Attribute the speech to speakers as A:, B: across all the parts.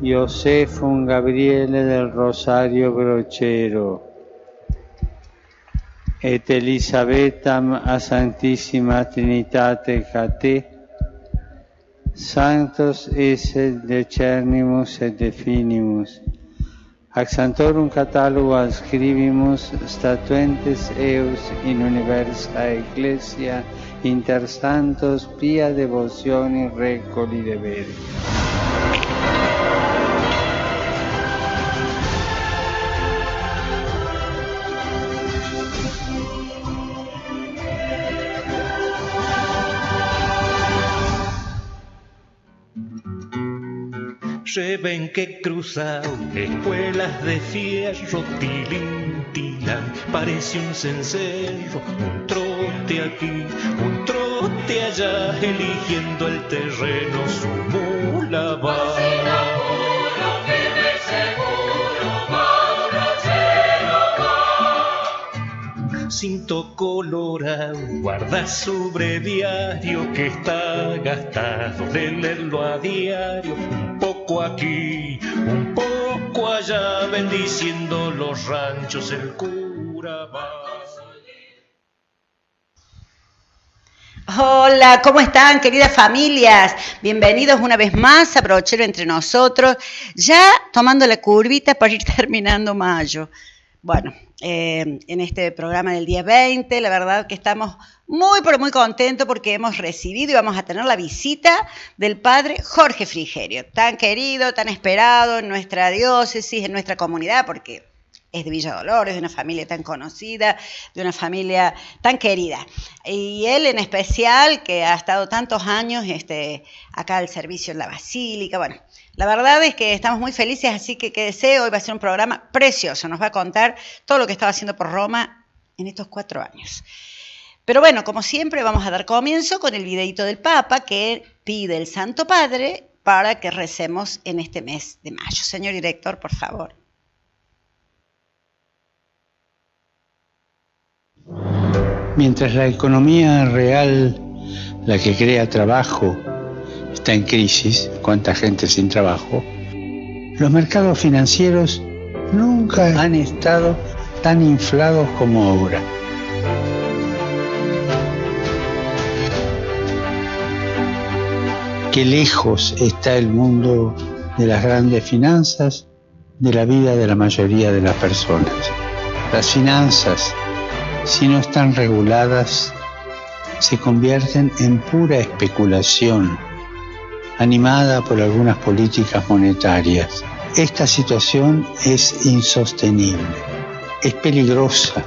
A: Iosefum Gabriele del Rosario Brocero, et Elisabetam a Santissima Trinitate Cate, Sanctos esse decernimus et definimus, ac Sanctorum catalogo scribimus statuentes eus in universa Ecclesia inter santos pia devocioni recoli deberi.
B: Lleven que cruzan espuelas de fierro, tilintilan, parece un cencerro, un trote aquí, un trote allá, eligiendo el terreno su mula va. Cinto colorado, guarda su breviario que está gastado de leerlo a diario. Un poco aquí, un poco allá, bendiciendo los ranchos el cura va.
C: Hola, ¿cómo están, queridas familias? Bienvenidos una vez más a Brochero Entre Nosotros, ya tomando la curvita para ir terminando mayo. Bueno, en este programa del día 20, la verdad que estamos muy, pero muy contentos porque hemos recibido y vamos a tener la visita del padre Jorge Frigerio, tan querido, tan esperado en nuestra diócesis, en nuestra comunidad, porque es de Villa Dolores, de una familia tan conocida, de una familia tan querida. Y él en especial, que ha estado tantos años acá al servicio en la Basílica. Bueno, la verdad es que estamos muy felices, así que quédese, hoy va a ser un programa precioso. Nos va a contar todo lo que estaba haciendo por Roma en estos 4 años. Pero bueno, como siempre, vamos a dar comienzo con el videíto del Papa que pide el Santo Padre para que recemos en este mes de mayo. Señor director, por favor.
A: Mientras la economía real, la que crea trabajo, está en crisis, cuánta gente sin trabajo, los mercados financieros nunca han estado tan inflados como ahora. Qué lejos está el mundo de las grandes finanzas de la vida de la mayoría de las personas. Las finanzas, si no están reguladas, se convierten en pura especulación, animada por algunas políticas monetarias. Esta situación es insostenible, es peligrosa.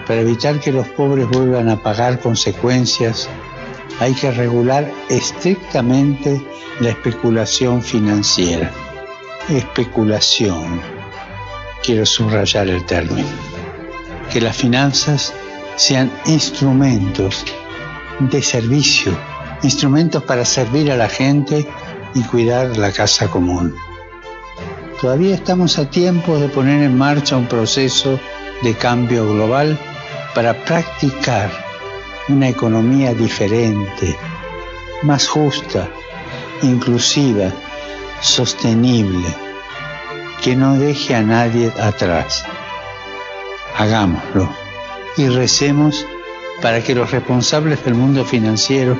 A: Para evitar que los pobres vuelvan a pagar consecuencias, hay que regular estrictamente la especulación financiera. Especulación, quiero subrayar el término. Que las finanzas sean instrumentos de servicio, instrumentos para servir a la gente y cuidar la casa común. Todavía estamos a tiempo de poner en marcha un proceso de cambio global para practicar una economía diferente, más justa, inclusiva, sostenible, que no deje a nadie atrás. Hagámoslo y recemos para que los responsables del mundo financiero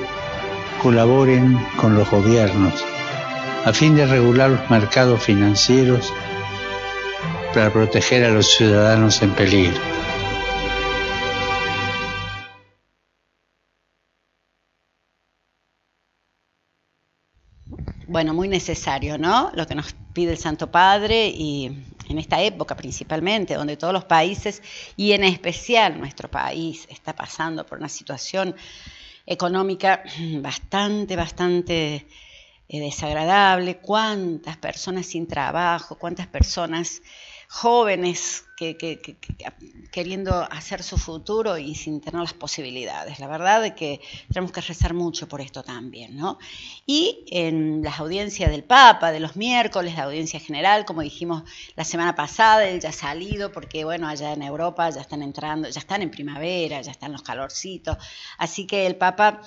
A: colaboren con los gobiernos a fin de regular los mercados financieros para proteger a los ciudadanos en peligro.
C: Bueno, muy necesario, ¿no? Lo que nos pide el Santo Padre y en esta época principalmente, donde todos los países y en especial nuestro país está pasando por una situación económica bastante desagradable. Cuántas personas sin trabajo, cuántas personas jóvenes queriendo hacer su futuro y sin tener las posibilidades. La verdad es que tenemos que rezar mucho por esto también, ¿no? Y en las audiencias del Papa, de los miércoles, la audiencia general, como dijimos la semana pasada, él ya ha salido porque, bueno, allá en Europa ya están entrando, ya están en primavera, ya están los calorcitos, así que el Papa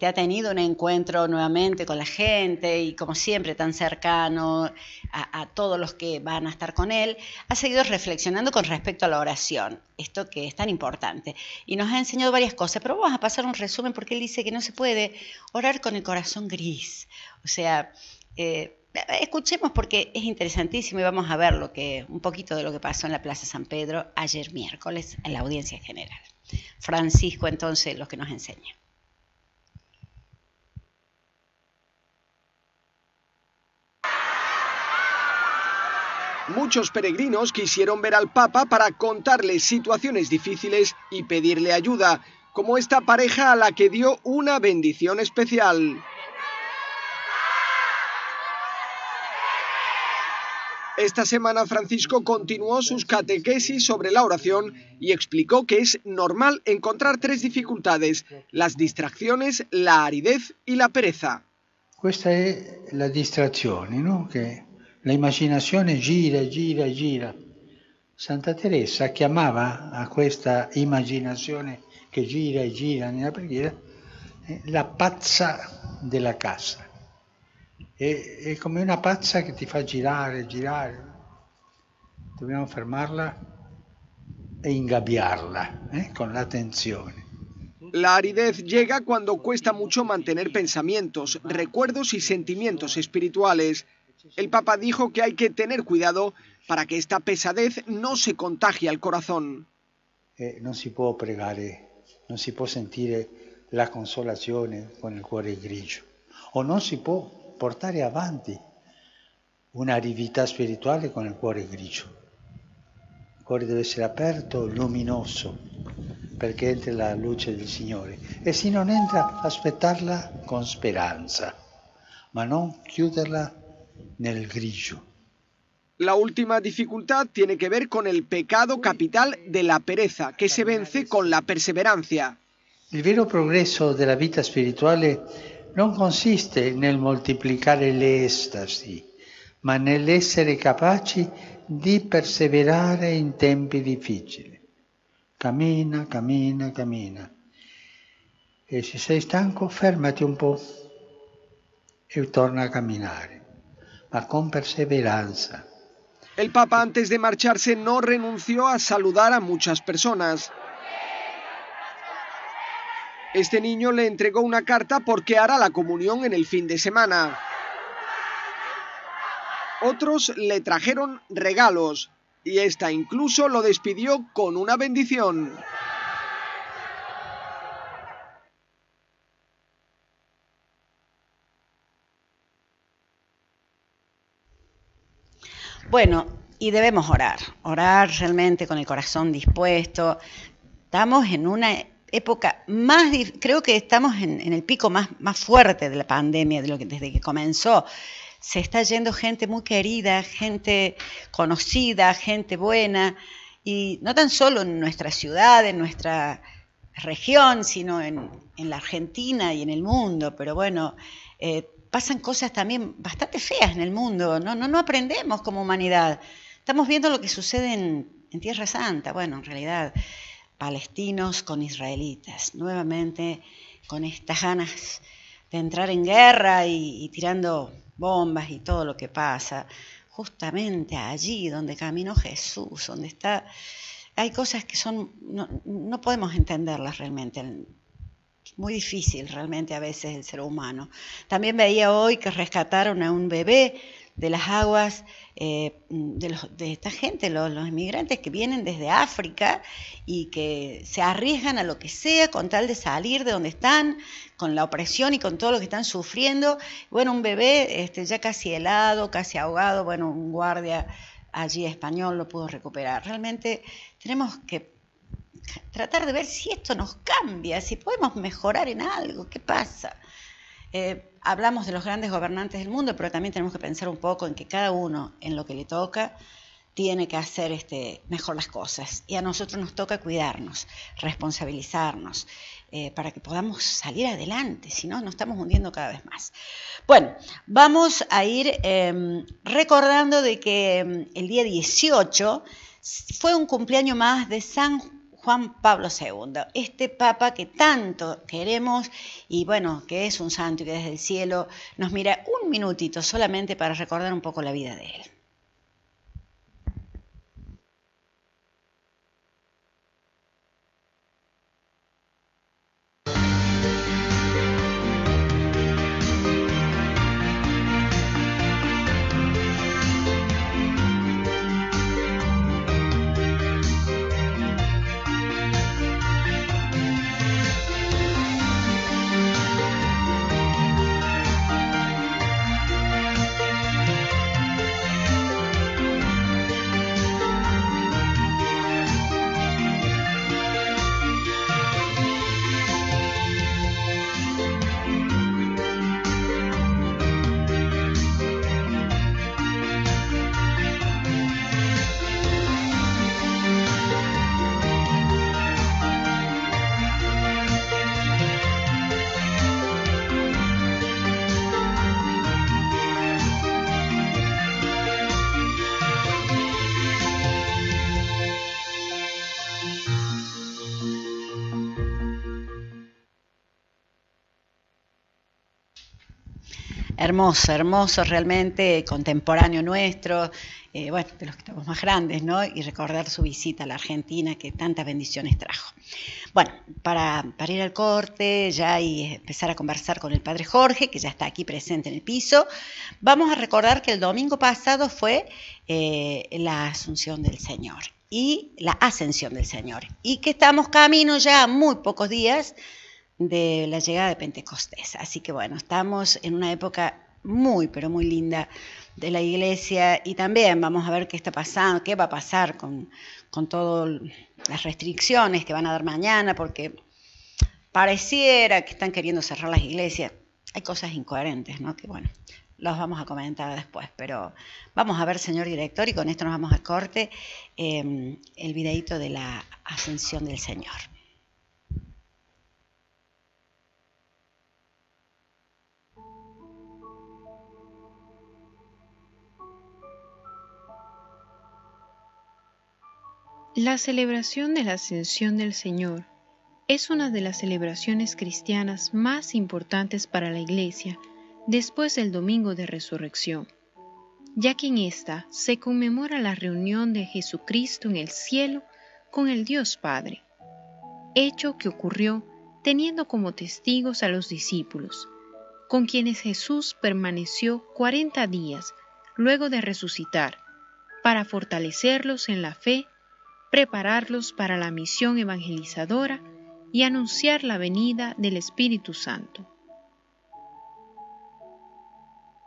C: ha tenido un encuentro nuevamente con la gente y, como siempre, tan cercano a todos los que van a estar con él, ha seguido reflexionando con respecto a la oración, esto que es tan importante, y nos ha enseñado varias cosas, pero vamos a pasar un resumen porque él dice que no se puede orar con el corazón gris, o sea, escuchemos porque es interesantísimo y vamos a ver un poquito de lo que pasó en la Plaza San Pedro ayer miércoles en la audiencia general. Francisco, entonces, lo que nos enseña.
D: Muchos peregrinos quisieron ver al Papa para contarles situaciones difíciles y pedirle ayuda, como esta pareja a la que dio una bendición especial. Esta semana Francisco continuó sus catequesis sobre la oración y explicó que es normal encontrar 3 dificultades: las distracciones, la aridez y la pereza.
A: Questa è la distrazione, no? Che la immaginazione gira, gira, gira. Santa Teresa chiamava a questa immaginazione che gira e gira nella preghiera la pazza della casa. È come una pazza che ti fa girare, girare. Dobbiamo fermarla e ingabbiarla con l'attenzione.
D: La aridez llega cuando cuesta mucho mantener pensamientos, recuerdos y sentimientos espirituales. El Papa dijo que hay que tener cuidado para que esta pesadez no se contagie al corazón.
A: Non si può pregare, non si può sentire la consolazione con il cuore grigio, o non si può portare avanti una vita spirituale con il cuore grigio. Il cuore deve essere aperto, luminoso, perché entra la luce del Signore. E se non entra, aspettarla con speranza, ma non chiuderla nel grigio.
D: La última dificultad tiene que ver con el pecado capital de la pereza, que se vence con la perseverancia.
A: Il vero progresso della vita spirituale non consiste nel moltiplicare le estasi, ma nell'essere capaci di perseverare in tempi difficili. Cammina, cammina, cammina. E se sei stanco, fermati un po' e torna a camminare, ma con perseveranza.
D: El Papa, antes de marcharse, no renunció a saludar a muchas personas. Este niño le entregó una carta porque hará la comunión en el fin de semana. Otros le trajeron regalos y esta incluso lo despidió con una bendición.
C: Bueno, y debemos orar realmente con el corazón dispuesto. Estamos en una época creo que estamos en el pico más fuerte de la pandemia, desde que comenzó. Se está yendo gente muy querida, gente conocida, gente buena, y no tan solo en nuestra ciudad, en nuestra región, sino en la Argentina y en el mundo, pero bueno, pasan cosas también bastante feas en el mundo, no aprendemos como humanidad. Estamos viendo lo que sucede en Tierra Santa, bueno, en realidad, palestinos con israelitas, nuevamente con estas ganas de entrar en guerra y tirando bombas y todo lo que pasa, justamente allí donde caminó Jesús, donde está, hay cosas que no podemos entenderlas realmente. Es muy difícil realmente a veces el ser humano. También veía hoy que rescataron a un bebé de las aguas de esta gente, los inmigrantes que vienen desde África y que se arriesgan a lo que sea con tal de salir de donde están, con la opresión y con todo lo que están sufriendo. Bueno, un bebé ya casi helado, casi ahogado, bueno, un guardia allí español lo pudo recuperar. Realmente tenemos que tratar de ver si esto nos cambia, si podemos mejorar en algo, ¿qué pasa? Hablamos de los grandes gobernantes del mundo, pero también tenemos que pensar un poco en que cada uno, en lo que le toca, tiene que hacer mejor las cosas. Y a nosotros nos toca cuidarnos, responsabilizarnos, para que podamos salir adelante, si no, nos estamos hundiendo cada vez más. Bueno, vamos a ir recordando de que el día 18 fue un cumpleaños más de San Juan Pablo II, este papa que tanto queremos y bueno, que es un santo y que desde el cielo nos mira un minutito solamente para recordar un poco la vida de él. Hermoso, hermoso realmente, contemporáneo nuestro, bueno, de los que estamos más grandes, ¿no? Y recordar su visita a la Argentina que tantas bendiciones trajo. Bueno, para ir al corte ya y empezar a conversar con el Padre Jorge, que ya está aquí presente en el piso, vamos a recordar que el domingo pasado fue la Asunción del Señor y la Ascensión del Señor, y que estamos camino ya a muy pocos días de la llegada de Pentecostés. Así que bueno, estamos en una época muy, pero muy linda de la iglesia y también vamos a ver qué está pasando, qué va a pasar con todas las restricciones que van a dar mañana, porque pareciera que están queriendo cerrar las iglesias. Hay cosas incoherentes, ¿no? Que bueno, los vamos a comentar después, pero vamos a ver, señor director, y con esto nos vamos al corte, el videíto de la Ascensión del Señor.
E: La celebración de la Ascensión del Señor es una de las celebraciones cristianas más importantes para la Iglesia después del Domingo de Resurrección, ya que en esta se conmemora la reunión de Jesucristo en el cielo con el Dios Padre, hecho que ocurrió teniendo como testigos a los discípulos, con quienes Jesús permaneció 40 días luego de resucitar, para fortalecerlos en la fe, prepararlos para la misión evangelizadora y anunciar la venida del Espíritu Santo.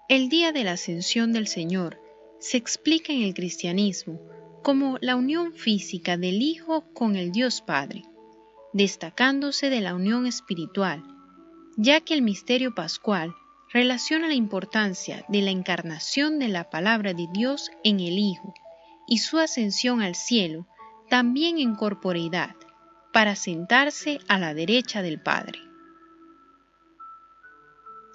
E: El día de la Ascensión del Señor se explica en el cristianismo como la unión física del Hijo con el Dios Padre, destacándose de la unión espiritual, ya que el misterio pascual relaciona la importancia de la encarnación de la palabra de Dios en el Hijo y su ascensión al cielo, también en corporeidad, para sentarse a la derecha del Padre.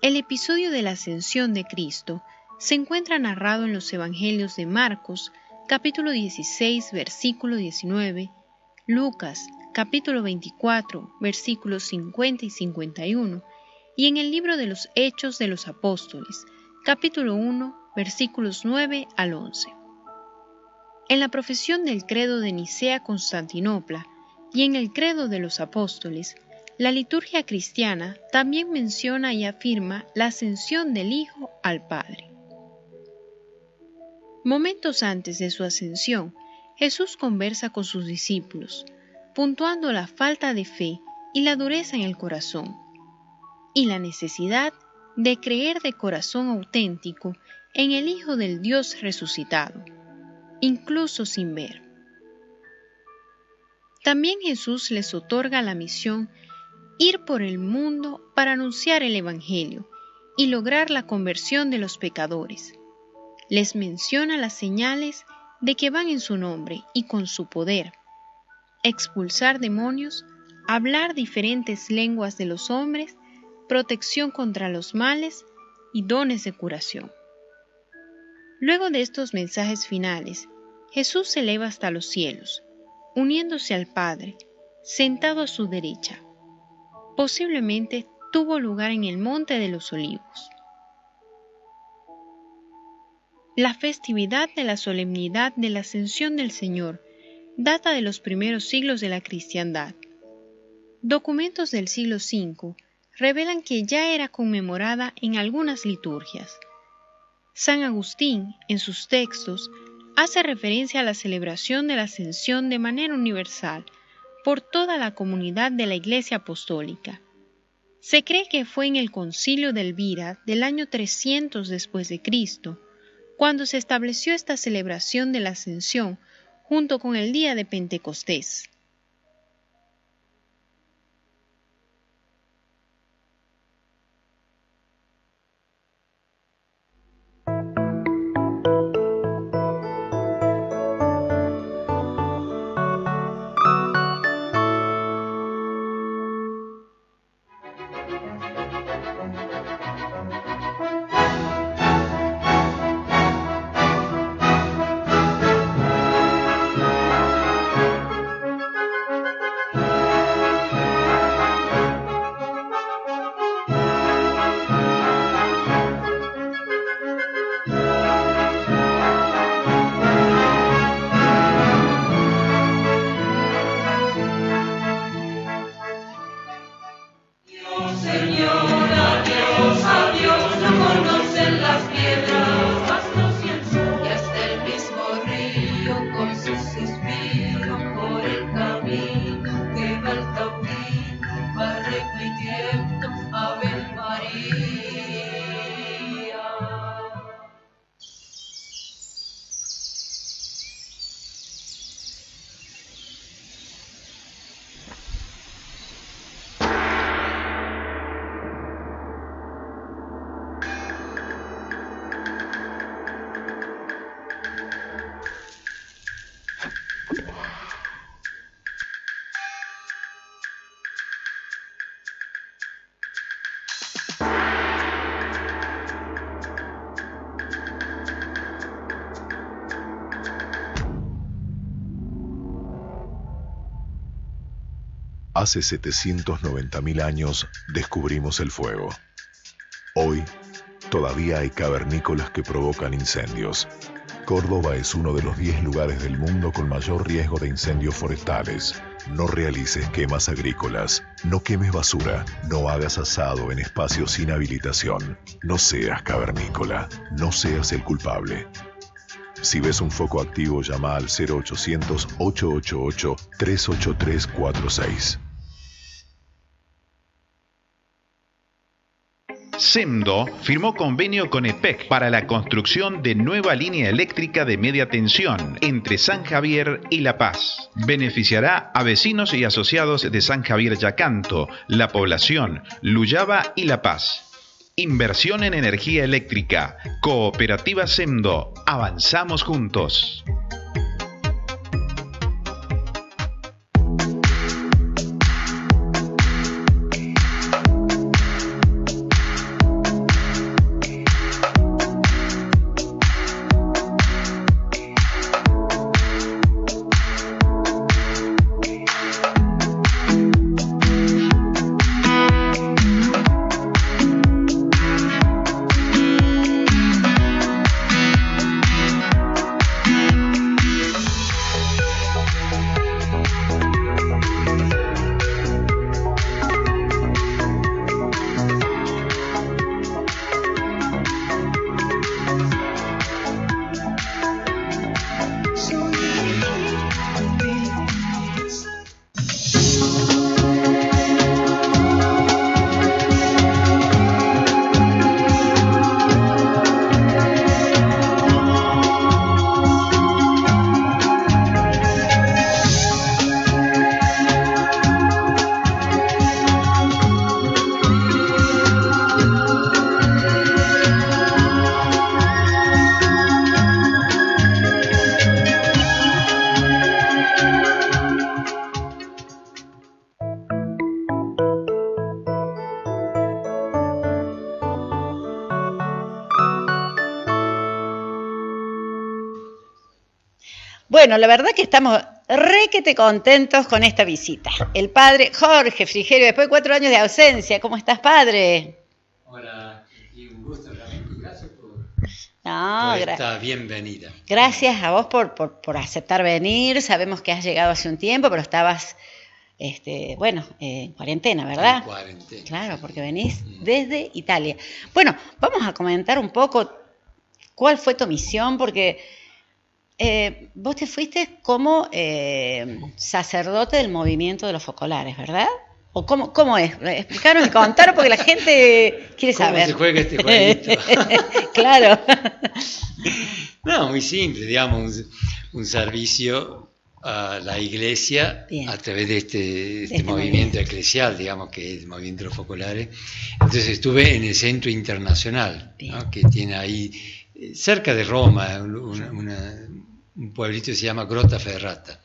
E: El episodio de la Ascensión de Cristo se encuentra narrado en los Evangelios de Marcos, capítulo 16, versículo 19, Lucas, capítulo 24, versículos 50 y 51, y en el libro de los Hechos de los Apóstoles, capítulo 1, versículos 9 al 11. En la profesión del credo de Nicea-Constantinopla y en el credo de los apóstoles, la liturgia cristiana también menciona y afirma la ascensión del Hijo al Padre. Momentos antes de su ascensión, Jesús conversa con sus discípulos, puntuando la falta de fe y la dureza en el corazón, y la necesidad de creer de corazón auténtico en el Hijo del Dios resucitado, incluso sin ver. También Jesús les otorga la misión ir por el mundo para anunciar el Evangelio y lograr la conversión de los pecadores. Les menciona las señales de que van en su nombre y con su poder, expulsar demonios, hablar diferentes lenguas de los hombres, protección contra los males y dones de curación. Luego de estos mensajes finales, Jesús se eleva hasta los cielos, uniéndose al Padre, sentado a su derecha. Posiblemente tuvo lugar en el Monte de los Olivos. La festividad de la solemnidad de la Ascensión del Señor data de los primeros siglos de la cristiandad. Documentos del siglo V revelan que ya era conmemorada en algunas liturgias. San Agustín, en sus textos, hace referencia a la celebración de la Ascensión de manera universal por toda la comunidad de la Iglesia Apostólica. Se cree que fue en el Concilio de Elvira del año 300 después de Cristo, cuando se estableció esta celebración de la Ascensión junto con el día de Pentecostés.
F: Hace 790.000 años descubrimos el fuego. Hoy, todavía hay cavernícolas que provocan incendios. Córdoba es uno de los 10 lugares del mundo con mayor riesgo de incendios forestales. No realices quemas agrícolas, no quemes basura, no hagas asado en espacios sin habilitación. No seas cavernícola, no seas el culpable. Si ves un foco activo, llama al 0800-888-38346.
G: SEMDO firmó convenio con EPEC para la construcción de nueva línea eléctrica de media tensión entre San Javier y La Paz. Beneficiará a vecinos y asociados de San Javier Yacanto, La Población, Luyaba y La Paz. Inversión en energía eléctrica. Cooperativa SEMDO. Avanzamos juntos.
C: Bueno, la verdad que estamos requete contentos con esta visita. El padre Jorge Frigerio, después de 4 años de ausencia. ¿Cómo estás, padre?
H: Hola, y un gusto realmente. Gracias por
C: esta
H: bienvenida.
C: Gracias a vos por aceptar venir. Sabemos que has llegado hace un tiempo, pero estabas, en cuarentena, ¿verdad?
H: En cuarentena.
C: Claro, porque venís desde Italia. Bueno, vamos a comentar un poco cuál fue tu misión, porque vos te fuiste como sacerdote del movimiento de los focolares, ¿verdad? ¿O cómo es? Explicaron y contaron porque la gente quiere saber.
H: ¿Cómo se juega este jueguito?
C: Claro.
H: No, muy simple, digamos, un servicio a la iglesia. Bien. A través de este movimiento eclesial, digamos, que es el movimiento de los focolares. Entonces estuve en el Centro Internacional, ¿no? Que tiene ahí, cerca de Roma, un pueblito que se llama Grotta Ferrata,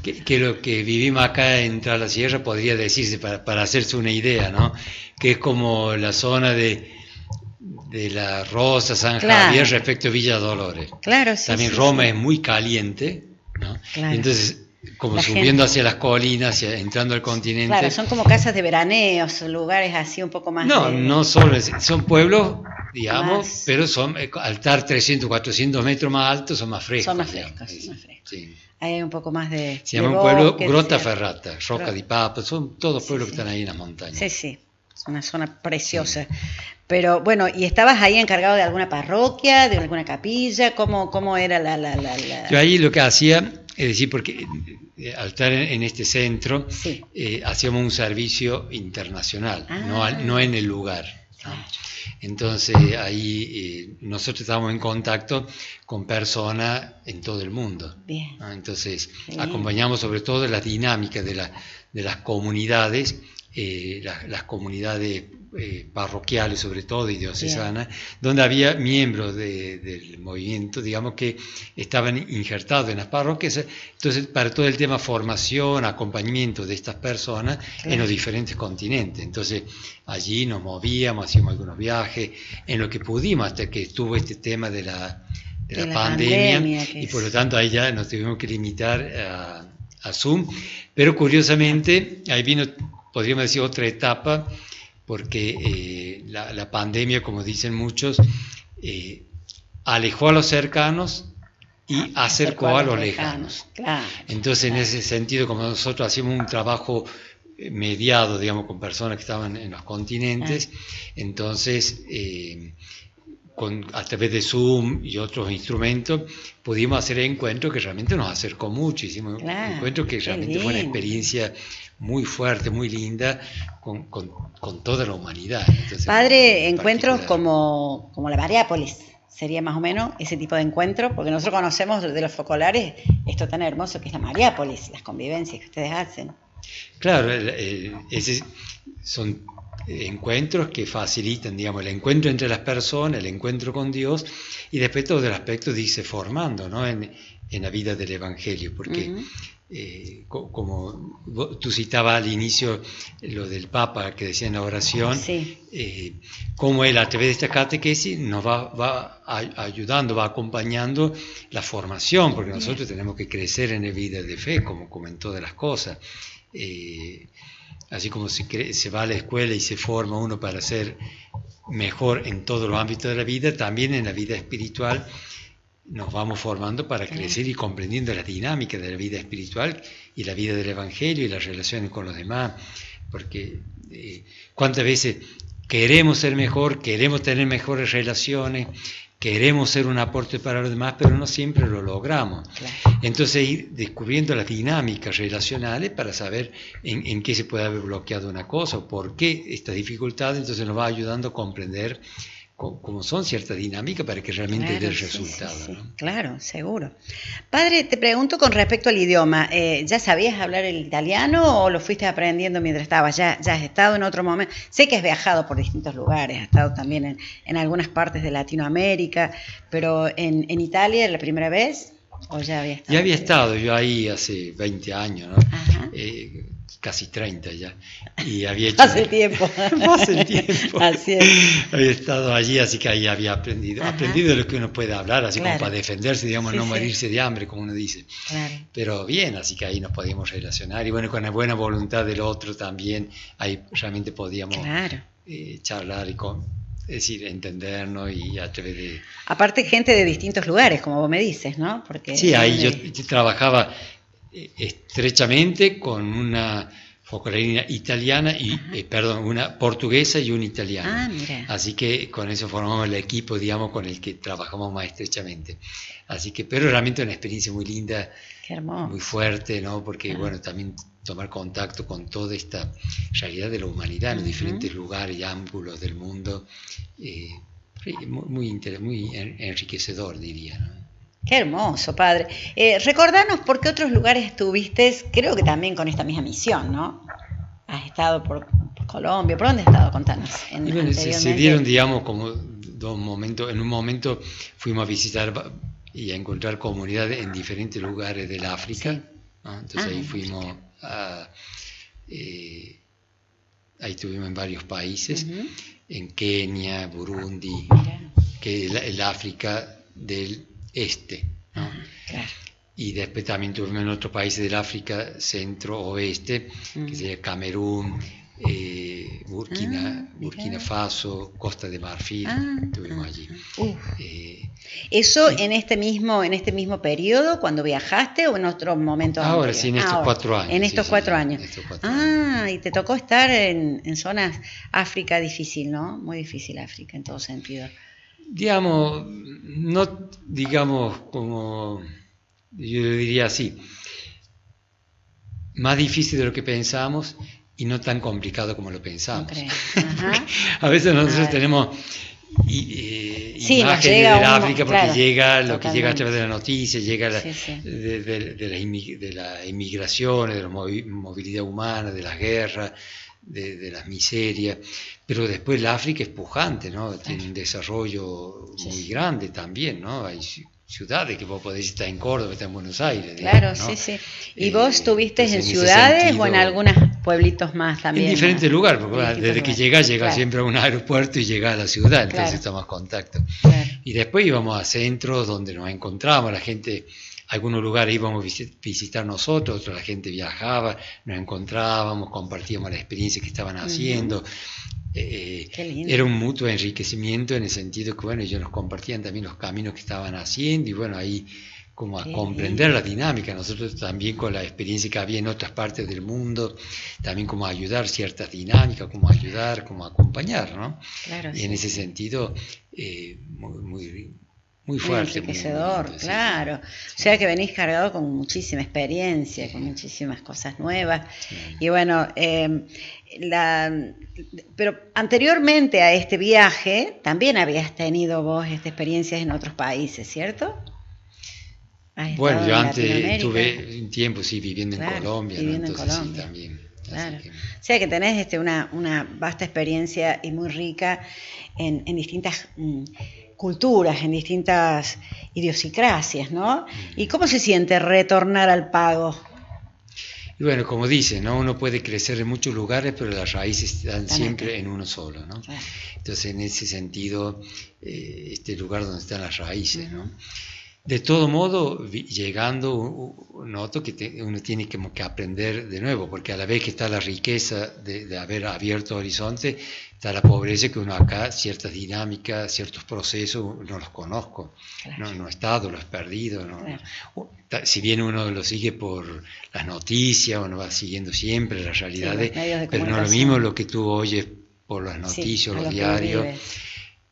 H: que lo que vivimos acá en Tras Sierra podría decirse, para hacerse una idea, ¿no? Que es como la zona de la Rosa, San Javier respecto a Villa Dolores.
C: Claro, sí.
H: También Roma es muy caliente, ¿no? Claro. Entonces, como subiendo hacia las colinas, entrando al continente.
C: Claro, son como casas de veraneo, son lugares así un poco más.
H: No solo, son pueblos, digamos, más, pero al estar 300, 400 metros más altos, son más frescos.
C: Son más frescos, Sí. Hay un poco más de.
H: Se llama un pueblo Grotta Ferrata, Roca di Papa, son todos pueblos que están ahí en las montañas.
C: Sí, es una zona preciosa. Sí. Pero bueno, ¿y estabas ahí encargado de alguna parroquia, de alguna capilla? ¿Cómo era la...?
H: Yo ahí lo que hacía, es decir, porque al estar en este centro, hacíamos un servicio internacional, no en el lugar, ¿no? Entonces ahí nosotros estábamos en contacto con personas en todo el mundo.
C: Bien.
H: ¿No? Entonces acompañamos sobre todo las dinámicas de las comunidades, las comunidades parroquiales sobre todo y diocesanas, donde había miembros del movimiento, digamos, que estaban injertados en las parroquias. Entonces, para todo el tema formación, acompañamiento de estas personas en los diferentes continentes. Entonces, allí nos movíamos, hacíamos algunos viajes, en lo que pudimos, hasta que estuvo este tema de la pandemia y por lo tanto ahí ya nos tuvimos que limitar a Zoom. Pero curiosamente, ahí vino, podríamos decir, otra etapa, porque la pandemia, como dicen muchos, alejó a los cercanos y acercó a los lejanos.
C: Claro.
H: Entonces, en ese sentido, como nosotros hacíamos un trabajo mediado, digamos, con personas que estaban en los continentes, entonces, a través de Zoom y otros instrumentos, pudimos hacer encuentros que realmente nos acercó mucho. Hicimos encuentros que realmente fue una experiencia muy fuerte, muy linda, con toda la humanidad. Entonces,
C: Padre, encuentros como la Mariápolis, sería más o menos ese tipo de encuentro, porque nosotros conocemos de los focolares esto tan hermoso que es la Mariápolis, las convivencias que ustedes hacen.
H: Claro, son encuentros que facilitan, digamos, el encuentro entre las personas, el encuentro con Dios, y después todo el aspecto de irse formando, ¿no? en la vida del Evangelio, porque como tú citabas al inicio lo del Papa que decía en la oración, como él a través de esta catequesis nos va ayudando, va acompañando la formación, porque nosotros tenemos que crecer en la vida de fe, como en todas las cosas. Así como se va a la escuela y se forma uno para ser mejor en todos los ámbitos de la vida, también en la vida espiritual nos vamos formando para crecer y comprendiendo la dinámica de la vida espiritual y la vida del Evangelio y las relaciones con los demás, porque cuántas veces queremos ser mejor, queremos tener mejores relaciones, queremos ser un aporte para los demás, pero no siempre lo logramos. Claro. Entonces ir descubriendo las dinámicas relacionales para saber en qué se puede haber bloqueado una cosa o por qué esta dificultad, entonces nos va ayudando a comprender cómo son ciertas dinámicas para que realmente dé resultado.
C: Sí.
H: ¿No?
C: Claro, seguro. Padre, te pregunto con respecto al idioma, ¿ya sabías hablar el italiano o lo fuiste aprendiendo mientras estabas? ¿Ya has estado en otro momento? Sé que has viajado por distintos lugares, has estado también en algunas partes de Latinoamérica, pero ¿en Italia la primera vez o ya había estado?
H: Ya había estado yo ahí hace 20 años, ¿no? casi 30 ya, y había hecho...
C: Hace tiempo.
H: Hace tiempo.
C: Así es.
H: Había estado allí, así que ahí había aprendido de lo que uno puede hablar, así como para defenderse, digamos, no morirse de hambre, como uno dice. Claro. Pero bien, así que ahí nos podíamos relacionar, y bueno, con la buena voluntad del otro también, ahí realmente podíamos charlar y es decir, entendernos y a través de...
C: Aparte gente de distintos lugares, como vos me dices, ¿no? Porque
H: sí, ahí yo trabajaba estrechamente con una focolerina italiana y una portuguesa y una italiana. Mira. Así que con eso formamos el equipo, digamos, con el que trabajamos más estrechamente. Así que, pero realmente una experiencia muy linda, muy fuerte, ¿no? Porque bueno, también tomar contacto con toda esta realidad de la humanidad en los diferentes lugares y ángulos del mundo, muy enriquecedor, diría, ¿no?
C: Qué hermoso, padre. Recordanos por qué otros lugares estuviste, creo que también con esta misma misión, ¿no? Has estado por Colombia, ¿por dónde has estado? Contanos.
H: Bueno, se dieron, digamos, como dos momentos. En un momento fuimos a visitar y a encontrar comunidades en diferentes lugares del África, ¿no? Entonces ahí fuimos ahí estuvimos en varios países, en Kenia, Burundi, que es el África del Este, ¿no? Claro. Y después también tuvimos en otros países del África centro-oeste, que sería Camerún, Burkina Faso, Costa de Marfil, estuvimos allí.
C: ¿Eso en este mismo periodo, cuando viajaste, o en otros momentos?
H: Ahora sí, en estos 4 años.
C: En estos 4 años. Y te tocó estar en zonas África difícil, ¿no? Muy difícil África en todo sentido.
H: Digamos, no digamos como, yo diría así, más difícil de lo que pensamos y no tan complicado como lo pensamos. A veces nosotros tenemos imágenes de África porque llega lo que llega a través de la noticia, llega de las inmigraciones, de la movilidad humana, de las guerras, de las miserias, pero después la África es pujante, ¿no? Tiene un desarrollo muy grande también, ¿no? Hay ciudades que vos podés estar en Córdoba, estar en Buenos Aires.
C: Claro, digamos, ¿no? ¿Y vos estuviste en ciudades sentido, o en algunos pueblitos más también?
H: En diferentes lugares, porque desde que llega siempre a un aeropuerto y llega a la ciudad, entonces estamos en contacto. Y después íbamos a centros donde nos encontramos, la gente... Algunos lugares íbamos a visitar nosotros, otros la gente viajaba, nos encontrábamos, compartíamos la experiencia que estaban haciendo. Era un mutuo enriquecimiento en el sentido que, bueno, ellos nos compartían también los caminos que estaban haciendo y, bueno, ahí como a comprender la dinámica. Nosotros también con la experiencia que había en otras partes del mundo, también como ayudar ciertas dinámicas, como ayudar, como acompañar, ¿no? Claro, y en ese sentido, muy fuerte.
C: Muy enriquecedor, muy claro. Sí. O sea que venís cargado con muchísima experiencia, con muchísimas cosas nuevas. Sí. Y bueno, pero anteriormente a este viaje, también habías tenido vos experiencias en otros países, ¿cierto?
H: Bueno, yo antes estuve un tiempo, viviendo en Colombia,
C: viviendo,
H: ¿no? Entonces, sí, también.
C: Claro. O sea que tenés una vasta experiencia y muy rica en distintas... culturas, en distintas idiosincrasias, ¿no? ¿Y cómo se siente retornar al pago?
H: Y bueno, como dice, ¿no? Uno puede crecer en muchos lugares, pero las raíces están siempre en uno solo, ¿no? Claro. Entonces, en ese sentido, este lugar donde están las raíces, ¿no? De todo modo, llegando, noto que uno tiene que aprender de nuevo, porque a la vez que está la riqueza de haber abierto horizonte, está la pobreza que uno acá, ciertas dinámicas, ciertos procesos, no los conozco, claro. no he estado, los he perdido. ¿No? Claro. Si bien uno lo sigue por las noticias, uno va siguiendo siempre las realidades, pero no es lo mismo lo que tú oyes por las noticias o los diarios.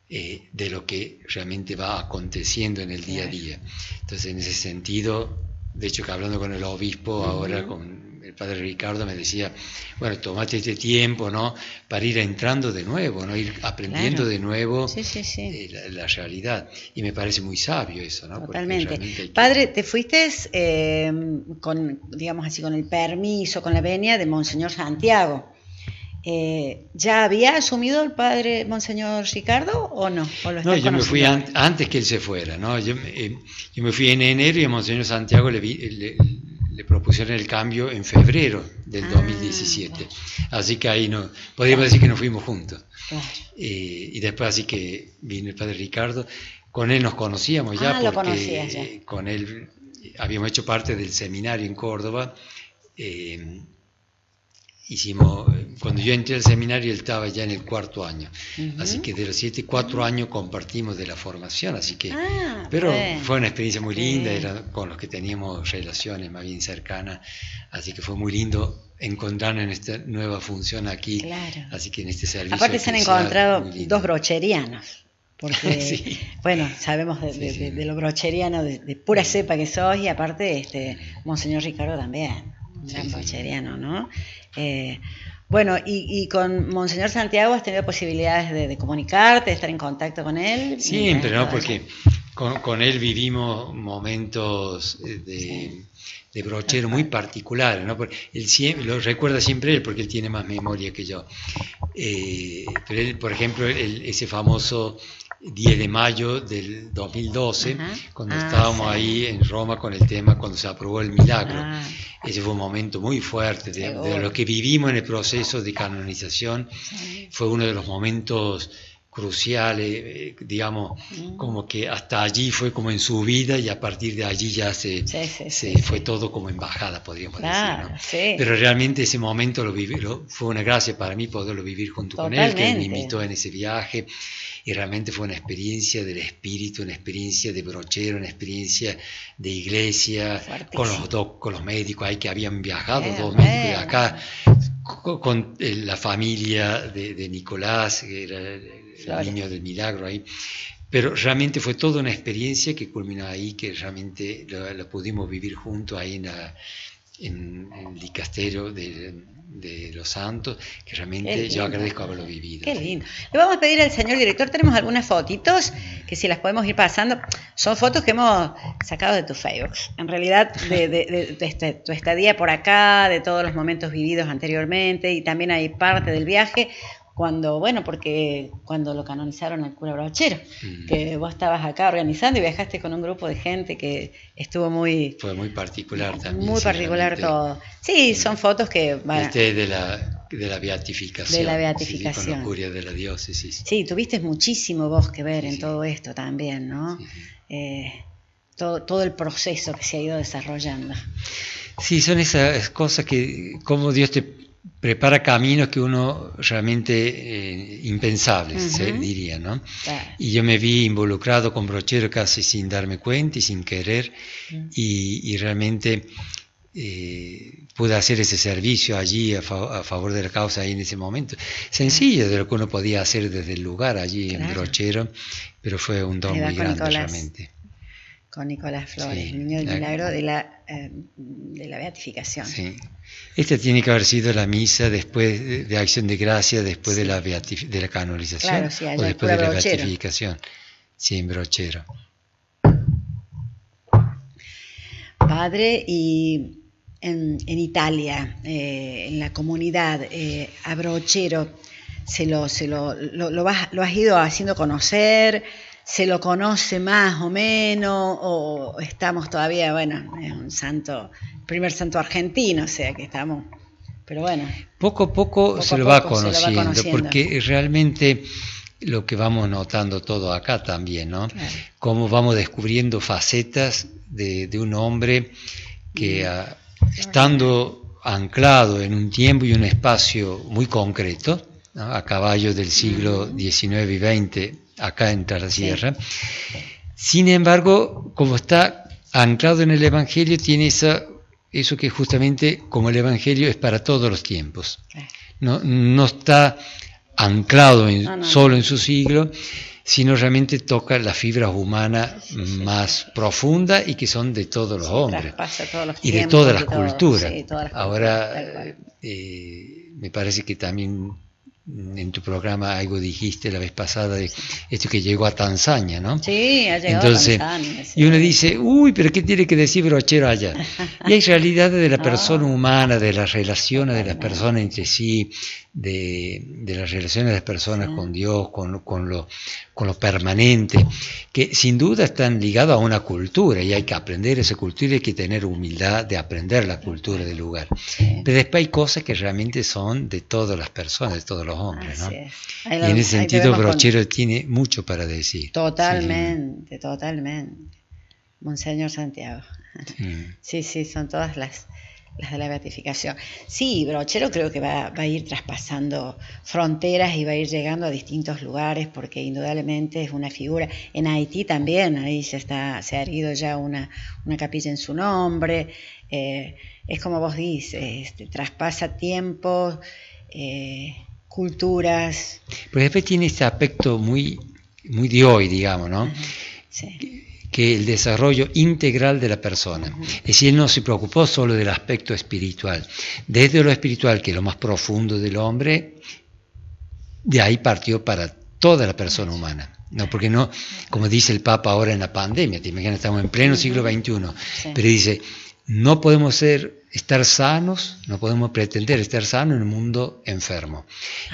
H: De lo que realmente va aconteciendo en el día a día. Entonces, en ese sentido, de hecho, que hablando con el obispo ahora, con el padre Ricardo, me decía, bueno, tomate este tiempo, ¿no? Para ir entrando de nuevo, ¿no? Ir aprendiendo de nuevo la realidad. Y me parece muy sabio eso, ¿no?
C: Totalmente. Padre, te fuiste con, digamos así, con el permiso, con la venia de Monseñor Santiago. ¿Ya había asumido el padre Monseñor Ricardo o no? ¿O
H: no, yo me fui antes que él se fuera, ¿no? Yo me fui en enero y a Monseñor Santiago le le propusieron el cambio en febrero del 2017. Así que ahí no, podríamos decir que nos fuimos juntos. Y después así que vino el padre Ricardo. Con él nos conocíamos ya,
C: lo
H: porque
C: conocías ya.
H: Con él habíamos hecho parte del seminario en Córdoba. Cuando yo entré al seminario, él estaba ya en el 4º año. Así que de los 4 años compartimos de la formación. Así que, pero fue una experiencia muy linda, era con los que teníamos relaciones más bien cercanas. Así que fue muy lindo encontrarnos en esta nueva función aquí.
C: Claro.
H: Así que en este servicio.
C: Aparte se han encontrado dos brocherianos. Porque,
H: sí.
C: Bueno, sabemos de lo brocheriano, de pura cepa que sos, y aparte, Monseñor Ricardo también, un gran brocheriano, ¿no? Bueno, y con Monseñor Santiago has tenido posibilidades de comunicarte, de estar en contacto con él.
H: Siempre, ¿no? Porque con él vivimos momentos de brochero muy particulares, ¿no? Porque él siempre, lo recuerda siempre él, porque él tiene más memoria que yo. Pero él, por ejemplo, ese famoso 10 de mayo del 2012, cuando estábamos ahí en Roma con el tema, cuando se aprobó el milagro. Ese fue un momento muy fuerte de lo que vivimos en el proceso de canonización. Fue uno de los momentos cruciales, digamos, como que hasta allí fue como en su vida, y a partir de allí ya fue todo como en bajada, podríamos decir, ¿no? Pero realmente ese momento fue una gracia para mí poderlo vivir junto con él, que él me invitó en ese viaje. Y realmente fue una experiencia del espíritu, una experiencia de brochero, una experiencia de iglesia, con los médicos ahí que habían viajado, dos médicos de acá, con la familia de Nicolás, que era el niño del milagro ahí. Pero realmente fue toda una experiencia que culminó ahí, que realmente la pudimos vivir juntos ahí en el dicasterio de los santos, que realmente yo agradezco haberlo vivido.
C: Qué lindo. Le vamos a pedir al señor director, tenemos algunas fotitos que si las podemos ir pasando, son fotos que hemos sacado de tu Facebook, en realidad de tu estadía por acá, de todos los momentos vividos anteriormente, y también hay parte del viaje, porque cuando lo canonizaron al cura Brochero, que vos estabas acá organizando y viajaste con un grupo de gente que estuvo
H: Fue muy particular también.
C: Muy particular todo. Sí, son fotos que van...
H: de la beatificación.
C: De la beatificación.
H: Sí, con la curia de la diócesis.
C: Sí, tuviste muchísimo vos que ver en todo esto también, ¿no? Todo el proceso que se ha ido desarrollando.
H: Sí, son esas cosas que, como Dios te prepara caminos que uno realmente impensables, diría, ¿no? Claro. Y yo me vi involucrado con Brochero casi sin darme cuenta y sin querer, y realmente pude hacer ese servicio allí a favor de la causa ahí en ese momento. Sencillo de lo que uno podía hacer desde el lugar allí en Brochero, pero fue un don muy grande realmente.
C: Con Nicolás Flores, el niño del milagro de la beatificación.
H: Sí. Esta tiene que haber sido la misa después de Acción de Gracia, después de la canonización, o después de la beatificación. Sí, en Brochero.
C: Padre, y en Italia, en la comunidad, a Brochero, lo has ido haciendo conocer. ¿Se lo conoce más o menos? ¿O estamos todavía, es un primer santo argentino, o sea que estamos, pero bueno.
H: Poco a poco se lo va conociendo, porque realmente lo que vamos notando todo acá también, ¿no? Claro. Cómo vamos descubriendo facetas de un hombre que estando anclado en un tiempo y un espacio muy concreto, ¿no? A caballo del siglo XIX y XX, acá en la Sierra. Sin embargo, como está anclado en el Evangelio, tiene eso que justamente como el Evangelio es para todos los tiempos. No está anclado solo en su siglo, sino realmente toca las fibras humanas más profundas y que son de todos los hombres y de todas las culturas. Ahora, me parece que también en tu programa algo dijiste la vez pasada de esto que llegó a Tanzania, ¿no?
C: Sí, ha llegado
H: Entonces,
C: a Tanzania. Sí.
H: Y uno dice, uy, pero ¿qué tiene que decir Brochero allá? Y hay realidades de la persona humana, de las relaciones de las personas entre sí, de las relaciones de las personas con Dios, con lo permanente, que sin duda están ligados a una cultura y hay que aprender esa cultura y hay que tener humildad de aprender la cultura del lugar. Sí. Pero después hay cosas que realmente son de todas las personas, de todos los hombres, ¿no? Y en ese sentido Brochero tiene mucho para decir.
C: Totalmente, totalmente. Monseñor Santiago. Sí, son todas las de la beatificación. Sí, Brochero creo que va a ir traspasando fronteras y va a ir llegando a distintos lugares porque indudablemente es una figura. En Haití también, ahí se ha erguido ya una capilla en su nombre. Es como vos dices, traspasa tiempos, culturas.
H: Pero después tiene este aspecto muy de hoy, digamos, ¿no?
C: Sí.
H: Que el desarrollo integral de la persona. Es decir, él no se preocupó solo del aspecto espiritual. Desde lo espiritual, que es lo más profundo del hombre, de ahí partió para toda la persona humana. No, porque no, como dice el Papa ahora en la pandemia, te imaginas, estamos en pleno siglo XXI, pero dice, no podemos estar sanos, no podemos pretender estar sanos en un mundo enfermo.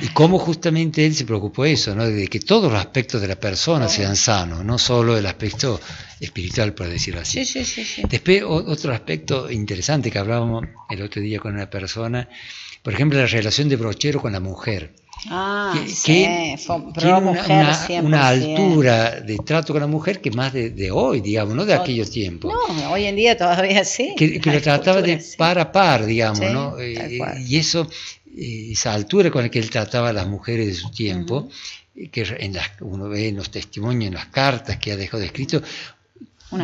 H: Y cómo justamente él se preocupó de eso, ¿no? De que todos los aspectos de la persona sean sanos, no solo el aspecto espiritual, por decirlo así.
C: Sí.
H: Después, otro aspecto interesante que hablábamos el otro día con una persona, por ejemplo, la relación de Brochero con la mujer. Que tiene una altura de trato con la mujer que más de hoy, digamos, no de aquellos tiempos.
C: No, hoy en día todavía sí.
H: Que lo trataba de par a par, digamos, ¿no? Y esa altura con la que él trataba a las mujeres de su tiempo, que uno ve en los testimonios, en las cartas que ha dejado escrito,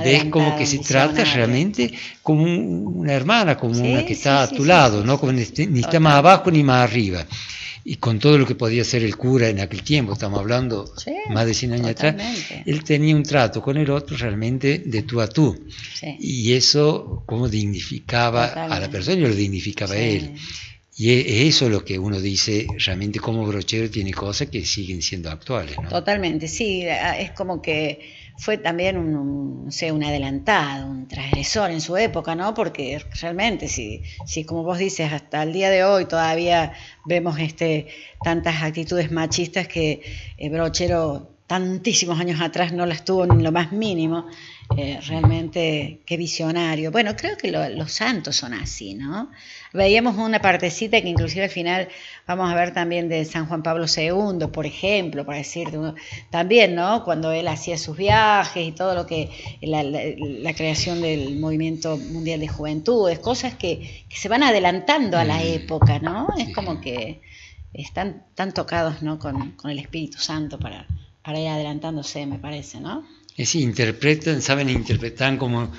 H: ves como que se trata realmente como una hermana, como una que está a tu lado, ¿no? Como ni está más abajo ni más arriba. Y con todo lo que podía ser el cura en aquel tiempo, estamos hablando más de 100 años atrás, él tenía un trato con el otro realmente de tú a tú. Sí. Y eso como dignificaba a la persona y lo dignificaba a él. Y es eso lo que uno dice realmente como Brochero tiene cosas que siguen siendo actuales, ¿no?
C: Totalmente, sí, es como que fue también un adelantado, un transgresor en su época, ¿no? Porque realmente, si como vos dices, hasta el día de hoy todavía vemos tantas actitudes machistas que Brochero tantísimos años atrás no las tuvo ni en lo más mínimo. Realmente qué visionario. Bueno, creo que los santos son así, ¿no? Veíamos una partecita que inclusive al final vamos a ver también de San Juan Pablo II, por ejemplo, para decirte, también, ¿no? Cuando él hacía sus viajes y todo lo que, la creación del Movimiento Mundial de Juventudes, cosas que se van adelantando a la época, ¿no? Es como que están tan tocados, ¿no? Con el Espíritu Santo para ir adelantándose, me parece, ¿no?
H: Sí, saben interpretar como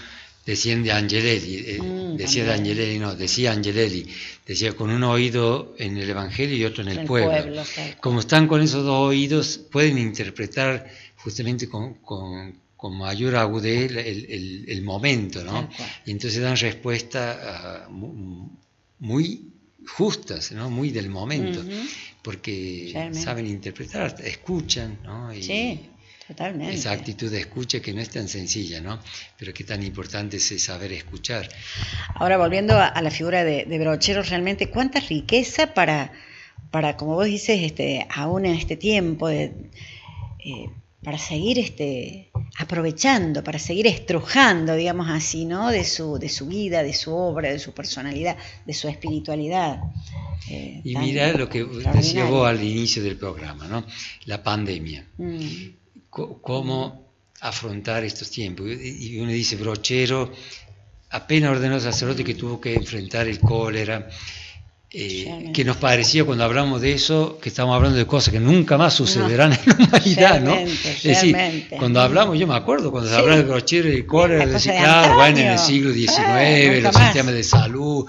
H: decían de Angelelli, decía Angelelli, decía con un oído en el Evangelio y otro en el pueblo. Como están con esos dos oídos, pueden interpretar justamente con mayor agudez el momento, ¿no? Y entonces dan respuesta muy justas, ¿no? Muy del momento, porque saben interpretar, escuchan, ¿no?
C: Totalmente.
H: Esa actitud de escucha que no es tan sencilla, ¿no? Pero qué tan importante es saber escuchar.
C: Ahora, volviendo a la figura de Brochero, realmente cuánta riqueza para como vos dices, aún en este tiempo, para seguir aprovechando, para seguir estrujando, digamos así, ¿no? De su vida, de su obra, de su personalidad, de su espiritualidad.
H: Y mira lo que decía vos al inicio del programa, ¿no? La pandemia. Cómo afrontar estos tiempos. Y uno dice, Brochero apenas ordenó sacerdote que tuvo que enfrentar el cólera, que nos parecía cuando hablamos de eso, que estamos hablando de cosas que nunca más sucederán en la humanidad, ¿no? Es decir, cuando hablamos, yo me acuerdo, cuando se hablaba de Brochero y el cólera, decía, claro, bueno, en el siglo XIX, los sistemas de salud,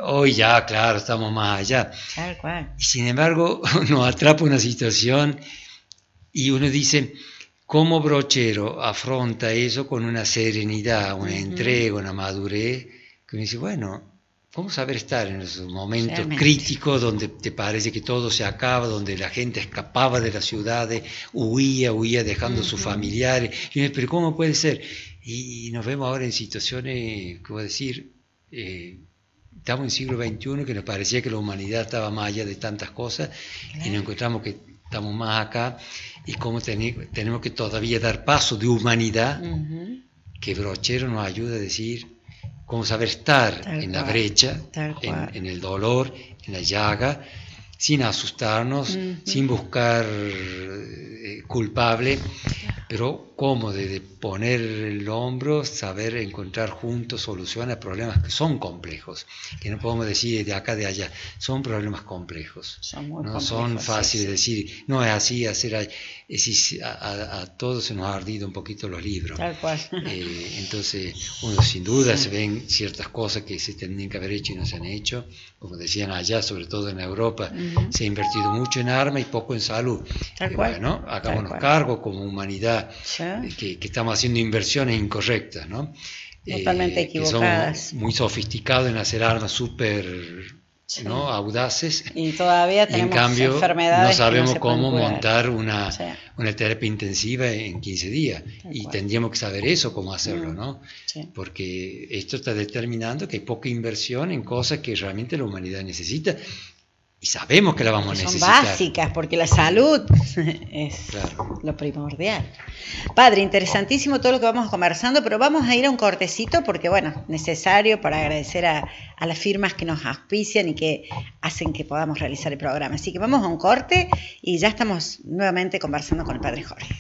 H: hoy ya, claro, estamos más allá. Y sin embargo, nos atrapa una situación y uno dice, ¿cómo Brochero afronta eso con una serenidad, una entrega, una madurez? Que uno dice, bueno, ¿Cómo saber estar en esos momentos críticos donde te parece que todo se acaba, donde la gente escapaba de las ciudades, huía dejando a sus familiares? Y yo, pero ¿cómo puede ser? Y nos vemos ahora en situaciones, ¿cómo decir? Estamos en el siglo XXI, que nos parecía que la humanidad estaba más allá de tantas cosas, y nos encontramos que estamos más acá, y cómo tenemos que todavía dar paso de humanidad, que Brochero nos ayuda a decir cómo saber estar en la brecha, en el dolor, en la llaga, sin asustarnos, sin buscar culpable, pero cómo de poner el hombro, saber encontrar juntos soluciones a problemas que son complejos, que no podemos decir de acá, de allá, son problemas complejos, no son fáciles de decir, no es así, hacer a todos se nos ha ardido un poquito los libros.
C: Tal cual.
H: Entonces, uno sin duda se ven ciertas cosas que se tendrían que haber hecho y no se han hecho, como decían allá, sobre todo en Europa, se ha invertido mucho en armas y poco en salud.
C: Tal cual.
H: Bueno, hagámonos cargo como humanidad, que estamos haciendo inversiones incorrectas, ¿no?
C: Totalmente equivocadas.
H: Que somos muy sofisticados en hacer armas súper, ¿no?, audaces,
C: y todavía tenemos
H: en cambio
C: enfermedades
H: no sabemos
C: que no
H: cómo
C: curar.
H: montar una terapia intensiva en 15 días. Y tendríamos que saber eso, cómo hacerlo, ¿no? Porque esto está determinando que hay poca inversión en cosas que realmente la humanidad necesita. Y sabemos que la vamos a necesitar.
C: Son básicas, porque la salud es lo primordial. Padre, interesantísimo todo lo que vamos conversando, pero vamos a ir a un cortecito porque, bueno, necesario para agradecer a las firmas que nos auspician y que hacen que podamos realizar el programa. Así que vamos a un corte y ya estamos nuevamente conversando con el Padre Jorge.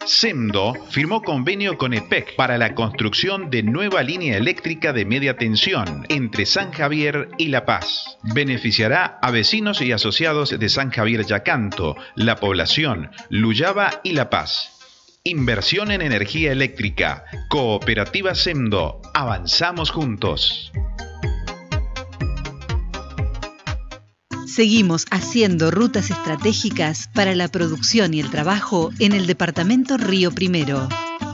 G: SEMDO firmó convenio con EPEC para la construcción de nueva línea eléctrica de media tensión entre San Javier y La Paz. Beneficiará a vecinos y asociados de San Javier Yacanto, La Población, Luyaba y La Paz. Inversión en energía eléctrica. Cooperativa SEMDO. Avanzamos juntos.
I: Seguimos haciendo rutas estratégicas para la producción y el trabajo en el departamento Río Primero.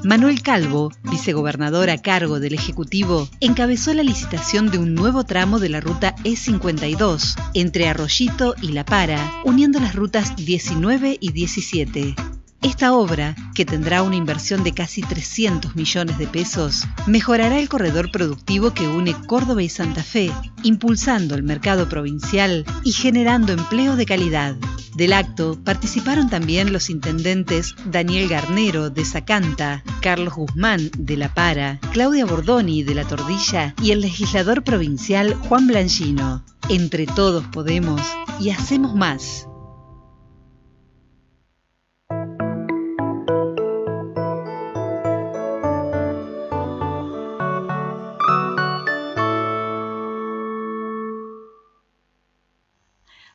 I: Manuel Calvo, vicegobernador a cargo del Ejecutivo, encabezó la licitación de un nuevo tramo de la ruta E52 entre Arroyito y La Para, uniendo las rutas 19 y 17. Esta obra, que tendrá una inversión de casi 300 millones de pesos, mejorará el corredor productivo que une Córdoba y Santa Fe, impulsando el mercado provincial y generando empleo de calidad. Del acto participaron también los intendentes Daniel Garnero de Zacanta, Carlos Guzmán de La Para, Claudia Bordoni de La Tordilla y el legislador provincial Juan Blanchino. Entre todos podemos y hacemos más.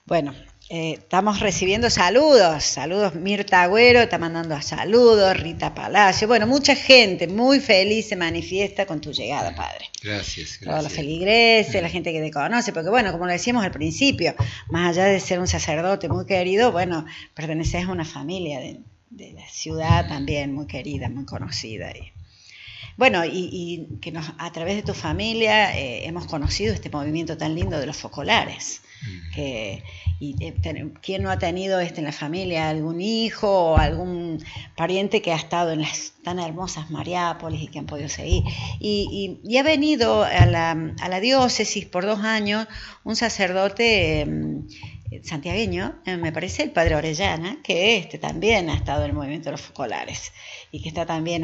C: Bueno, estamos recibiendo saludos, Mirta Agüero está mandando saludos, Rita Palacio, bueno, mucha gente muy feliz se manifiesta con tu llegada, padre.
H: Gracias.
C: Todos los feligreses, la gente que te conoce, porque bueno, como lo decíamos al principio, más allá de ser un sacerdote muy querido, bueno, perteneces a una familia de la ciudad también muy querida, muy conocida. Bueno, y que a través de tu familia hemos conocido este movimiento tan lindo de los focolares. ¿Quién no ha tenido en la familia algún hijo o algún pariente que ha estado en las tan hermosas Mariápolis y que han podido seguir? Y ha venido a la diócesis por 2 años un sacerdote santiagueño, me parece el padre Orellana, que también ha estado en el movimiento de los focolares y que está también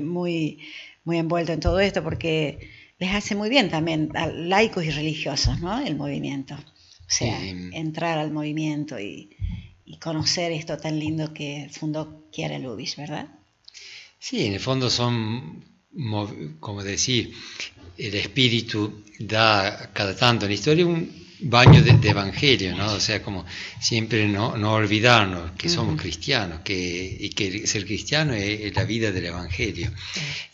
C: muy, muy envuelto en todo esto porque les hace muy bien también a laicos y religiosos, ¿no? El movimiento. O sea, entrar al movimiento y conocer esto tan lindo que fundó Chiara Lubich, ¿verdad?
H: Sí, en el fondo son, como decir, el espíritu da cada tanto en la historia un baño de evangelio, ¿no? O sea, como siempre no olvidarnos que somos cristianos, y que ser cristiano es la vida del evangelio.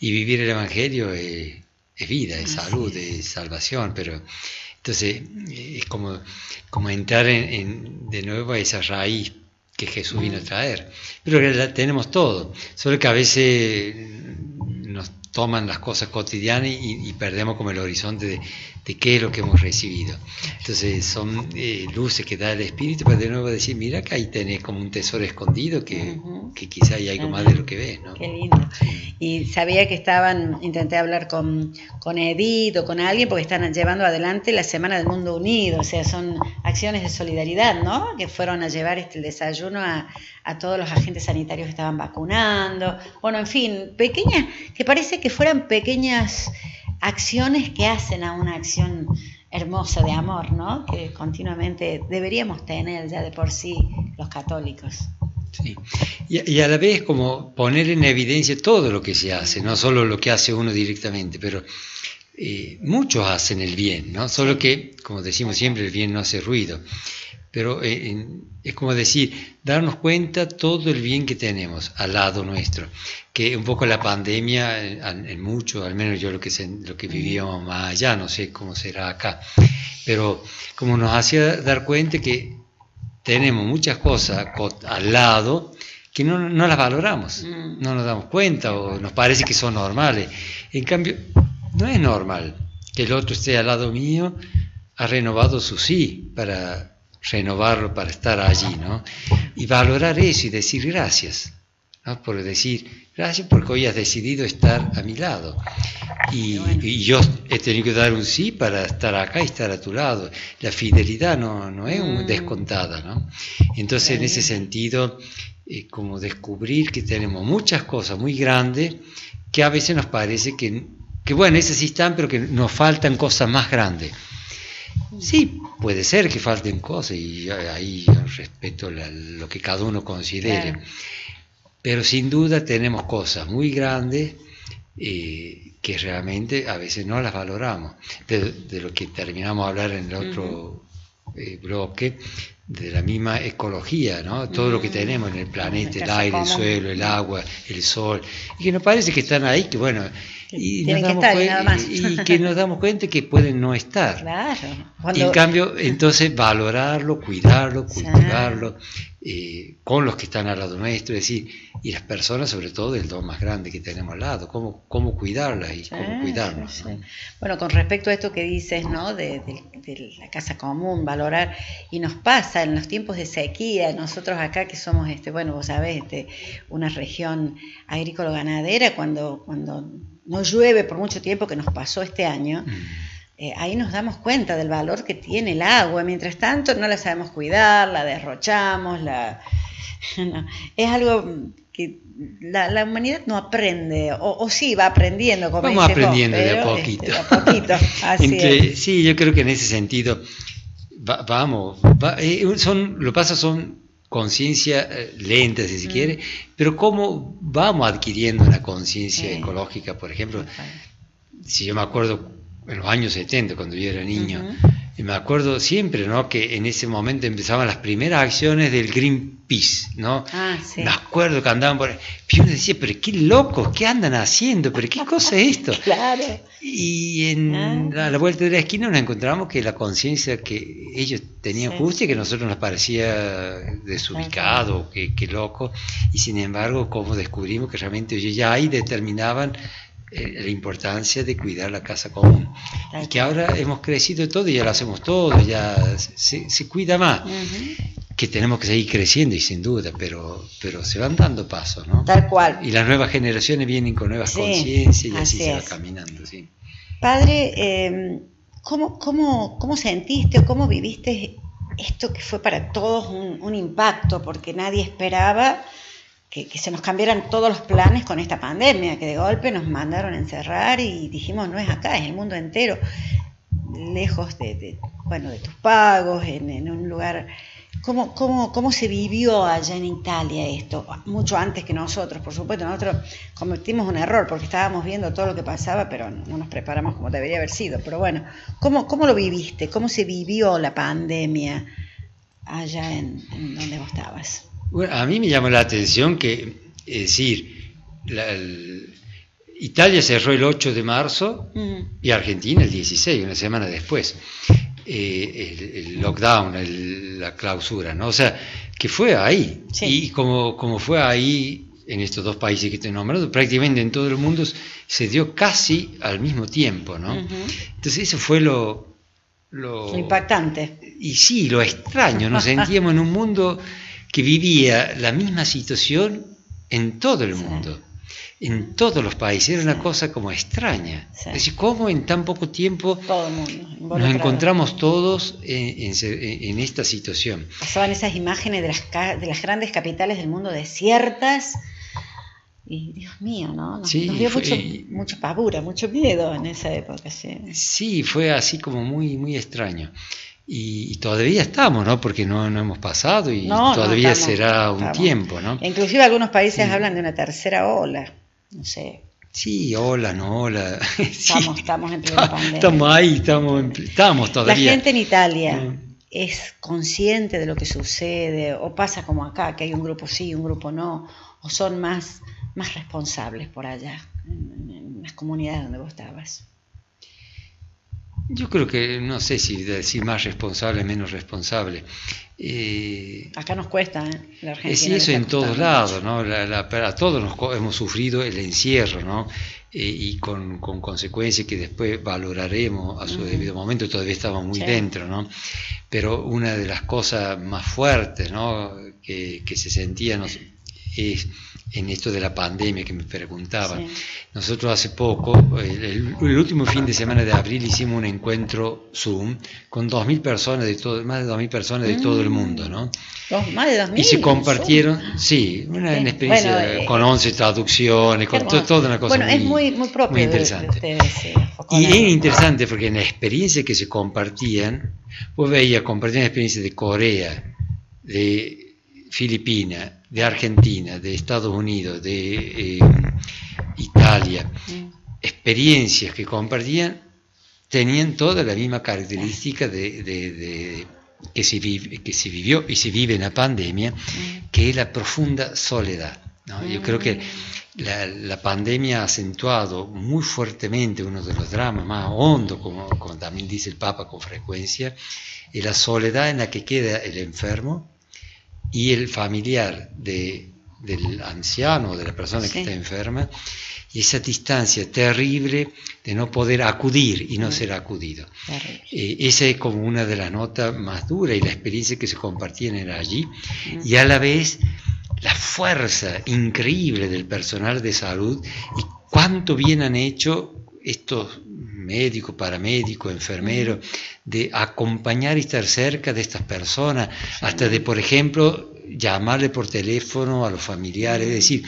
H: Y vivir el evangelio es vida, es salud, es salvación, pero... Entonces, es como entrar de nuevo a esa raíz que Jesús vino a traer. Pero la tenemos todo, solo que a veces nos toman las cosas cotidianas y perdemos como el horizonte de qué es lo que hemos recibido. Entonces, son luces que da el Espíritu para de nuevo decir, mira que ahí tenés como un tesoro escondido que quizá hay algo más de lo que ves, ¿no?
C: Qué lindo. Y sabía que intenté hablar con Edith o con alguien porque están llevando adelante la Semana del Mundo Unido, o sea, son acciones de solidaridad, ¿no? Que fueron a llevar el desayuno a todos los agentes sanitarios que estaban vacunando, bueno, en fin, pequeñas, que parece que fueran pequeñas acciones que hacen a una acción hermosa de amor, ¿no? Que continuamente deberíamos tener ya de por sí los católicos.
H: Sí, y a la vez como poner en evidencia todo lo que se hace, no solo lo que hace uno directamente, pero muchos hacen el bien, ¿no? Solo que, como decimos siempre, el bien no hace ruido. Pero es como decir, darnos cuenta todo el bien que tenemos al lado nuestro, que un poco la pandemia, en mucho, al menos yo lo que vivíamos más allá, no sé cómo será acá, pero como nos hacía dar cuenta que tenemos muchas cosas al lado que no las valoramos, no nos damos cuenta o nos parece que son normales. En cambio, no es normal que el otro esté al lado mío, ha renovado su sí para renovarlo, para estar allí, ¿no? Y valorar eso y decir gracias, ¿no? Por decir gracias porque hoy has decidido estar a mi lado. Y yo he tenido que dar un sí para estar acá y estar a tu lado. La fidelidad no es descontada, ¿no? Entonces, en ese sentido, como descubrir que tenemos muchas cosas muy grandes que a veces nos parece que bueno, esas sí están, pero que nos faltan cosas más grandes. Sí, puede ser que falten cosas y ahí yo respeto lo que cada uno considere, pero sin duda tenemos cosas muy grandes que realmente a veces no las valoramos. De lo que terminamos de hablar en el otro bloque, de la misma ecología, ¿no? Todo lo que tenemos en el planeta, el aire, el suelo, el agua, el sol, y que nos parece que están ahí, que bueno, y que nos damos cuenta que pueden no estar.
C: Claro.
H: Y en cambio, entonces valorarlo, cuidarlo, cultivarlo, con los que están al lado nuestro, es decir, y las personas, sobre todo, el don más grande que tenemos al lado, cómo cuidarlas y cómo cuidarnos, ¿no?
C: Bueno, con respecto a esto que dices, ¿no? De la casa común, valorar, y nos pasa pasa en los tiempos de sequía. Nosotros acá que somos, bueno, vos sabés, una región agrícola-ganadera, cuando no llueve por mucho tiempo, que nos pasó este año, ahí nos damos cuenta del valor que tiene el agua. Mientras tanto no la sabemos cuidar, la derrochamos, no, es algo que la humanidad no aprende, o sí va aprendiendo, como
H: vamos
C: dice
H: aprendiendo
C: vos,
H: de
C: pero,
H: a poquito.
C: De a poquito, así es.
H: Sí, yo creo que en ese sentido son conciencia lenta, si se quiere, pero cómo vamos adquiriendo una conciencia ecológica, por ejemplo. Si yo me acuerdo en los años 70, cuando yo era niño, y me acuerdo siempre, ¿no?, que en ese momento empezaban las primeras acciones del Greenpeace, ¿no? Me acuerdo que andaban por ahí, y uno decía, pero qué locos, ¿qué andan haciendo? ¿Pero qué cosa es esto?
C: Claro.
H: Y a la vuelta de la esquina nos encontramos que la conciencia que ellos tenían justa y que a nosotros nos parecía desubicado, que loco, y sin embargo, como descubrimos que realmente ellos ya ahí determinaban la importancia de cuidar la casa común, y que ahora hemos crecido todo y ya lo hacemos todo, ya se cuida más, que tenemos que seguir creciendo, y sin duda, pero se van dando pasos, ¿no?
C: Tal cual.
H: Y las nuevas generaciones vienen con nuevas conciencias, y así se va caminando, sí.
C: Padre, ¿cómo sentiste o cómo viviste esto que fue para todos un impacto? Porque nadie esperaba que se nos cambiaran todos los planes con esta pandemia, que de golpe nos mandaron a encerrar y dijimos, no es acá, es el mundo entero, lejos de tus pagos, en un lugar. ¿Cómo se vivió allá en Italia esto? Mucho antes que nosotros, por supuesto. Nosotros cometimos un error porque estábamos viendo todo lo que pasaba, pero no nos preparamos como debería haber sido. Pero bueno, ¿cómo lo viviste? ¿Cómo se vivió la pandemia allá en donde vos estabas?
H: Bueno, a mí me llamó la atención que, es decir, Italia cerró el 8 de marzo y Argentina el 16, una semana después. El lockdown, la clausura, ¿no? O sea, que fue ahí. Sí. Y como fue ahí en estos dos países que te he nombrado, prácticamente en todo el mundo se dio casi al mismo tiempo, ¿no? Entonces eso fue lo
C: impactante.
H: Y sí, lo extraño. Nos sentíamos en un mundo que vivía la misma situación en todo el mundo, en todos los países. Era una cosa como extraña. Es decir, cómo en tan poco tiempo
C: todo el mundo
H: nos encontramos todos en esta situación.
C: Pasaban esas imágenes de las grandes capitales del mundo desiertas, y Dios mío, ¿no? Nos dio mucha pavura, mucho miedo en esa época.
H: Sí, fue así como muy, muy extraño. Y todavía estamos, ¿no? Porque no hemos pasado y todavía será un tiempo, ¿no?
C: Inclusive algunos países hablan de una tercera ola, no sé.
H: Sí, ola, no ola.
C: Estamos en plena pandemia.
H: Estamos ahí, estamos todavía.
C: La gente en Italia es consciente de lo que sucede, o pasa como acá, que hay un grupo sí, un grupo no, o son más responsables por allá, en las comunidades donde vos estabas.
H: Yo creo que, no sé si decir más responsable, menos responsable.
C: Acá nos cuesta, la Argentina.
H: Sí, eso en todos lados, ¿no? A todos hemos sufrido el encierro, ¿no? Y con consecuencias que después valoraremos a su debido momento, todavía estamos muy dentro, ¿no? Pero una de las cosas más fuertes, ¿no?, que se sentían es en esto de la pandemia que me preguntaban. Nosotros hace poco, el último fin de semana de abril, hicimos un encuentro Zoom con 2.000 personas más de 2.000 personas de todo el mundo, ¿no?
C: Más de 2.000.
H: Y se compartieron, una experiencia con 11 traducciones, con toda una cosa
C: muy propia,
H: muy interesante.
C: De ustedes,
H: y es interesante porque en la experiencia que se compartían, vos compartían experiencias de Corea, de Filipinas, de Argentina, de Estados Unidos, de Italia, experiencias que compartían, tenían toda la misma característica de que se vivió y se vive en la pandemia, que es la profunda soledad, ¿no? Yo creo que la pandemia ha acentuado muy fuertemente uno de los dramas más hondos, como también dice el Papa con frecuencia, es la soledad en la que queda el enfermo y el familiar del anciano o de la persona que está enferma, y esa distancia terrible de no poder acudir y no ser acudido. Esa es como una de las notas más duras y la experiencia que se compartían era allí, y a la vez la fuerza increíble del personal de salud y cuánto bien han hecho estos médicos, paramédicos, enfermeros, de acompañar y estar cerca de estas personas, hasta de, por ejemplo, llamarle por teléfono a los familiares, es decir,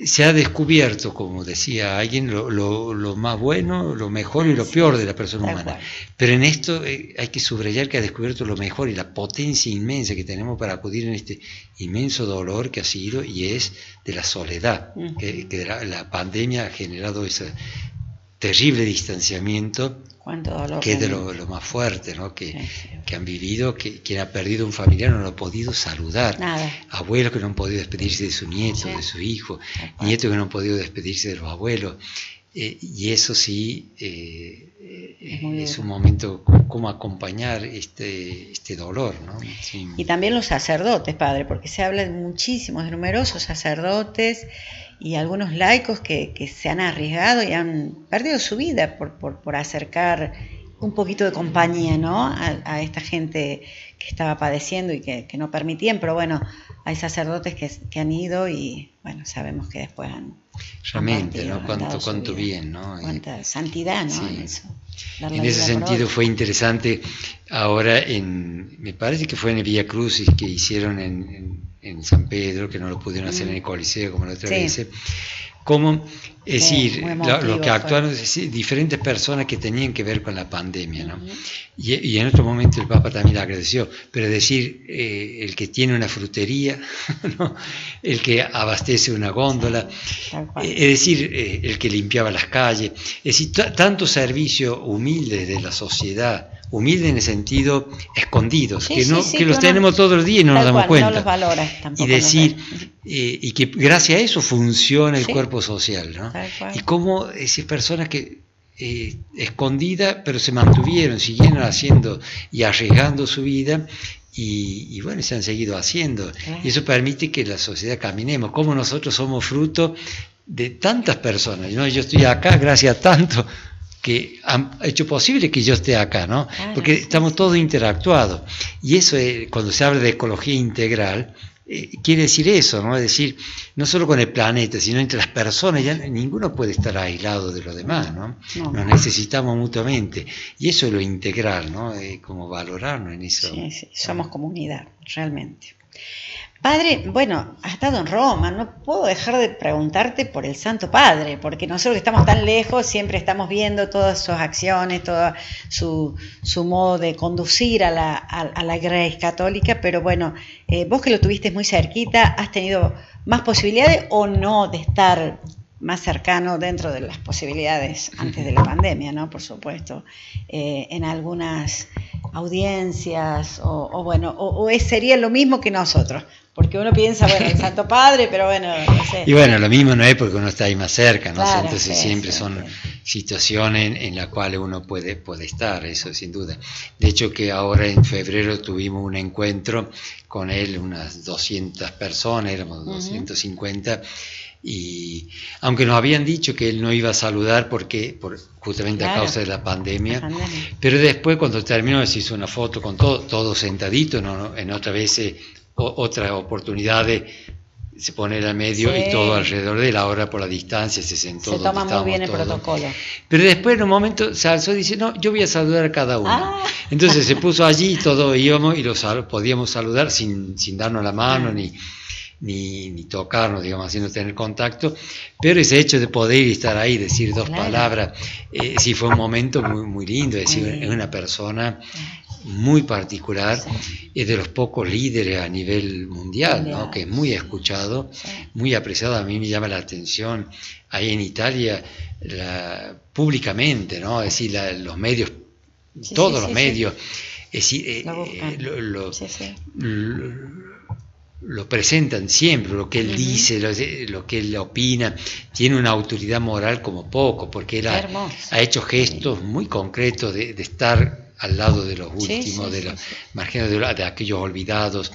H: se ha descubierto, como decía alguien, lo más bueno, lo mejor y lo peor de la persona humana. Pero en esto hay que subrayar que ha descubierto lo mejor y la potencia inmensa que tenemos para acudir en este inmenso dolor que ha sido y es de la soledad, que la pandemia ha generado ese terrible distanciamiento, que es de lo más fuerte, ¿no? que han vivido, que quien ha perdido un familiar no lo ha podido saludar, abuelos que no han podido despedirse de su nieto, de su hijo, nietos que no han podido despedirse de los abuelos, y eso sí es un momento como acompañar este dolor, ¿no? Sí.
C: Y también los sacerdotes, padre, porque se habla de muchísimos, de numerosos sacerdotes y algunos laicos que se han arriesgado y han perdido su vida por acercar un poquito de compañía, ¿no? a esta gente que estaba padeciendo y que no permitían, pero bueno, hay sacerdotes que han ido y bueno, sabemos que después han
H: realmente, ¿no? Cuánto bien, ¿no?
C: Cuánta santidad, ¿no?
H: Sí.
C: En eso.
H: En ese sentido fue interesante ahora me parece que fue en el Vía Crucis que hicieron en San Pedro, que no lo pudieron hacer en el Coliseo como la otra vez, como, es decir, lo que actuaron diferentes personas que tenían que ver con la pandemia, ¿no? Y en otro momento el Papa también le agradeció, pero es decir, el que tiene una frutería, ¿no? El que abastece una góndola, es decir, el que limpiaba las calles, es decir, tanto servicio humilde de la sociedad, humilde en el sentido escondidos, que los tenemos todos los días y no nos damos cuenta.
C: No los valora, tampoco.
H: Y decir, y que gracias a eso funciona el cuerpo social, ¿no? Y cómo esas personas que escondidas, pero se mantuvieron, siguieron haciendo y arriesgando su vida, y bueno, se han seguido haciendo. Y eso permite que la sociedad caminemos, como nosotros somos fruto de tantas personas, ¿no? Yo estoy acá gracias a tanto que han hecho posible que yo esté acá, ¿no? Porque estamos todos interactuados. Y eso, cuando se habla de ecología integral, quiere decir eso, ¿no? Es decir, no solo con el planeta, sino entre las personas, ya ninguno puede estar aislado de lo demás, ¿no? Nos necesitamos mutuamente. Y eso es lo integral, ¿no? Como valorarnos en eso.
C: Sí, somos comunidad, realmente. Padre, bueno, has estado en Roma, no puedo dejar de preguntarte por el Santo Padre, porque nosotros que estamos tan lejos siempre estamos viendo todas sus acciones, todo su modo de conducir a la Iglesia Católica, pero bueno, vos que lo tuviste muy cerquita, ¿has tenido más posibilidades o no de estar más cercano dentro de las posibilidades antes de la pandemia, ¿no? Por supuesto, en algunas audiencias o sería lo mismo que nosotros, porque uno piensa, bueno, el Santo Padre, pero bueno, no sé.
H: Y bueno, lo mismo no es porque uno está ahí más cerca, ¿no? Claro, entonces siempre son situaciones en las cuales uno puede estar, eso sin duda. De hecho que ahora en febrero tuvimos un encuentro con él, unas 200 personas, éramos 250, y aunque nos habían dicho que él no iba a saludar justamente a causa de la pandemia, pero después cuando terminó se hizo una foto con todos sentaditos, ¿no? En otra vez otra oportunidad se pone al medio y todo alrededor de él, ahora por la distancia se sentó.
C: Se toma muy bien el protocolo.
H: Pero después en un momento se alzó y dice, no, yo voy a saludar a cada uno. Entonces se puso allí y todos íbamos y podíamos saludar sin darnos la mano ni tocarnos, digamos, haciendo tener contacto, pero ese hecho de poder estar ahí, decir dos palabras, sí fue un momento muy, muy lindo, es decir, es una persona muy particular, es de los pocos líderes a nivel mundial, ¿no? Que es muy escuchado, muy apreciado. A mí me llama la atención ahí en Italia públicamente, ¿no? Es decir, los medios, todos los medios, es decir, lo presentan siempre, lo que él dice, lo que él opina, tiene una autoridad moral como poco, porque él ha hecho gestos muy concretos de estar al lado de los últimos, de los marginados, de aquellos olvidados,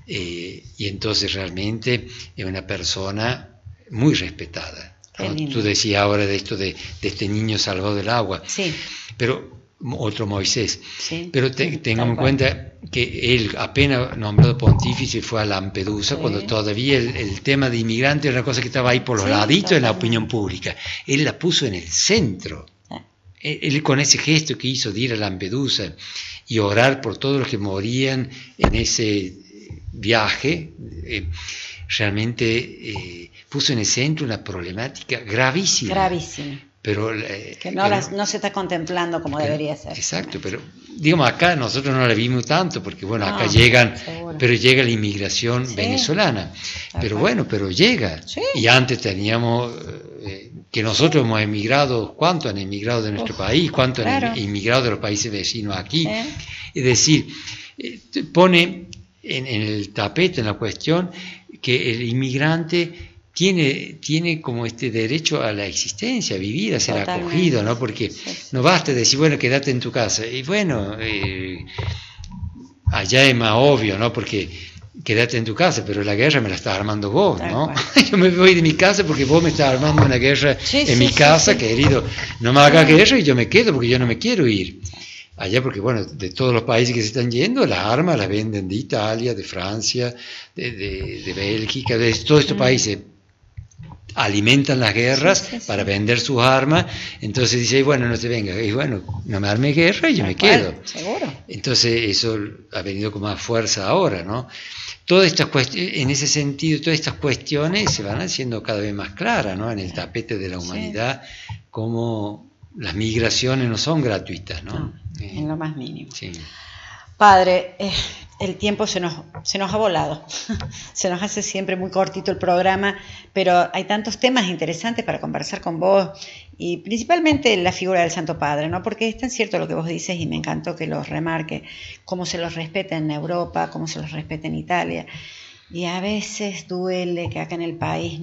H: y entonces realmente es una persona muy respetada, Tú decías ahora de esto de este niño salvado del agua.
C: Sí.
H: Pero otro Moisés.
C: Sí.
H: Pero tengamos en cuenta que él, apenas nombrado pontífice, fue a Lampedusa, cuando todavía el tema de inmigrantes era una cosa que estaba ahí por los laditos en la opinión pública. Él la puso en el centro. Él con ese gesto que hizo de ir a Lampedusa y orar por todos los que morían en ese viaje, realmente puso en el centro una problemática gravísima.
C: Gravísima.
H: Pero,
C: que no se está contemplando como debería ser.
H: Exacto, pero digamos acá nosotros no la vimos tanto porque bueno, acá llegan, seguro. Pero llega la inmigración venezolana, pero bueno, pero llega. Sí. Y antes teníamos que nosotros hemos emigrado, ¿cuántos han emigrado de nuestro país? ¿Cuántos han emigrado de los países vecinos aquí? Es decir, pone en el tapete, en la cuestión, que el inmigrante tiene como este derecho a la existencia, a vivir, a ser acogido, ¿no? Porque no basta decir, bueno, quédate en tu casa. Y bueno, allá es más obvio, ¿no? Porque quédate en tu casa, pero la guerra me la estás armando vos, ¿no? Yo me voy de mi casa porque vos me estás armando una guerra en mi casa, querido. No me hagas guerra y yo me quedo porque yo no me quiero ir. Allá porque, bueno, de todos los países que se están yendo, las armas las venden de Italia, de Francia, de Bélgica, de todos estos países. Alimentan las guerras para vender sus armas, entonces dice, bueno, no te venga, y bueno, no me arme guerra y yo me quedo.
C: Seguro.
H: Entonces eso ha venido con más fuerza ahora, ¿no? Todas estas en ese sentido, todas estas cuestiones se van haciendo cada vez más claras, ¿no? En el tapete de la humanidad, como las migraciones no son gratuitas, ¿no?
C: No, en lo más mínimo.
H: Sí.
C: Padre, el tiempo se nos ha volado, se nos hace siempre muy cortito el programa, pero hay tantos temas interesantes para conversar con vos y principalmente la figura del Santo Padre, ¿no? Porque es tan cierto lo que vos dices y me encantó que lo remarque, cómo se los respeta en Europa, cómo se los respeta en Italia y a veces duele que acá en el país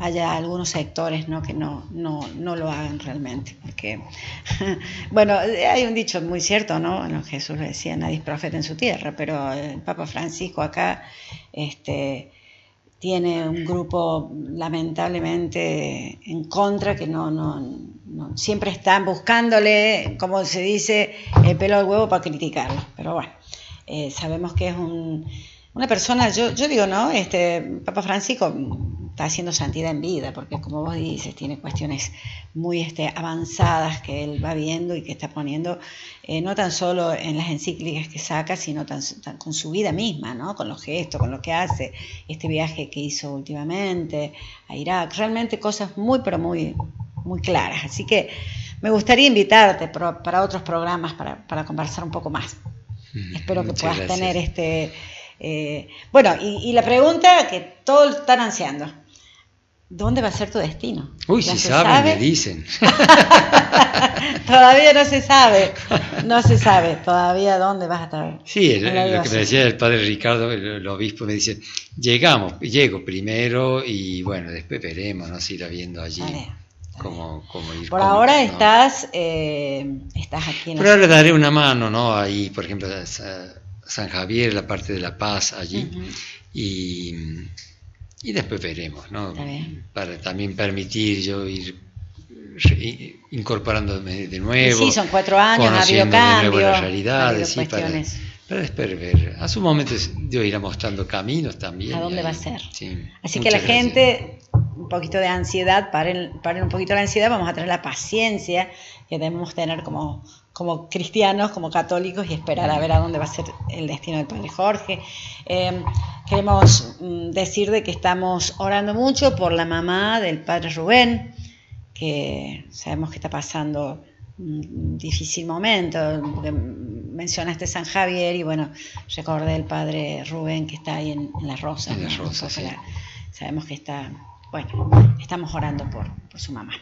C: haya algunos sectores, ¿no? Que no lo hagan realmente, porque bueno, hay un dicho muy cierto, ¿no? Jesús le decía, nadie es profeta en su tierra, pero el Papa Francisco acá tiene un grupo lamentablemente en contra que no siempre están buscándole, como se dice, el pelo al huevo para criticarlo, pero bueno, sabemos que es una persona, yo digo, ¿no? Papa Francisco está haciendo santidad en vida, porque como vos dices, tiene cuestiones muy avanzadas que él va viendo y que está poniendo, no tan solo en las encíclicas que saca, sino tan con su vida misma, ¿no? Con los gestos, con lo que hace, este viaje que hizo últimamente a Irak, realmente cosas muy, pero muy, muy claras. Así que me gustaría invitarte para otros programas para conversar un poco más. Espero que puedas tener bueno, y la pregunta que todos están ansiando, ¿dónde va a ser tu destino?
H: Uy, si saben, me dicen.
C: Todavía no se sabe todavía dónde vas a estar.
H: Sí, lo que me decía el padre Ricardo, el obispo, me dice, llego primero y bueno, después veremos, ¿no? Si irá viendo allí. Cómo ir.
C: Por ahora ¿no? estás aquí en
H: Pero ahora le daré una mano, ¿no? Ahí, por ejemplo, San Javier, la parte de La Paz allí, y después veremos, ¿no? Para también permitir yo ir incorporándome de nuevo.
C: Sí, son 4 años, ha habido cambios,
H: de nuevo las realidades, sí, para después ver. A su momento Dios irá mostrando caminos también.
C: ¿A dónde va a ser?
H: Sí,
C: así que la gente, un poquito de ansiedad, paren un poquito la ansiedad, vamos a tener la paciencia que debemos tener como cristianos, como católicos y esperar a ver a dónde va a ser el destino del Padre Jorge. Queremos decir de que estamos orando mucho por la mamá del Padre Rubén, que sabemos que está pasando un difícil momento, porque mencionaste San Javier y bueno, recordé el Padre Rubén que está ahí en Las Rosas.
H: En Las Rosas, sí.
C: Sabemos que estamos orando por su mamá.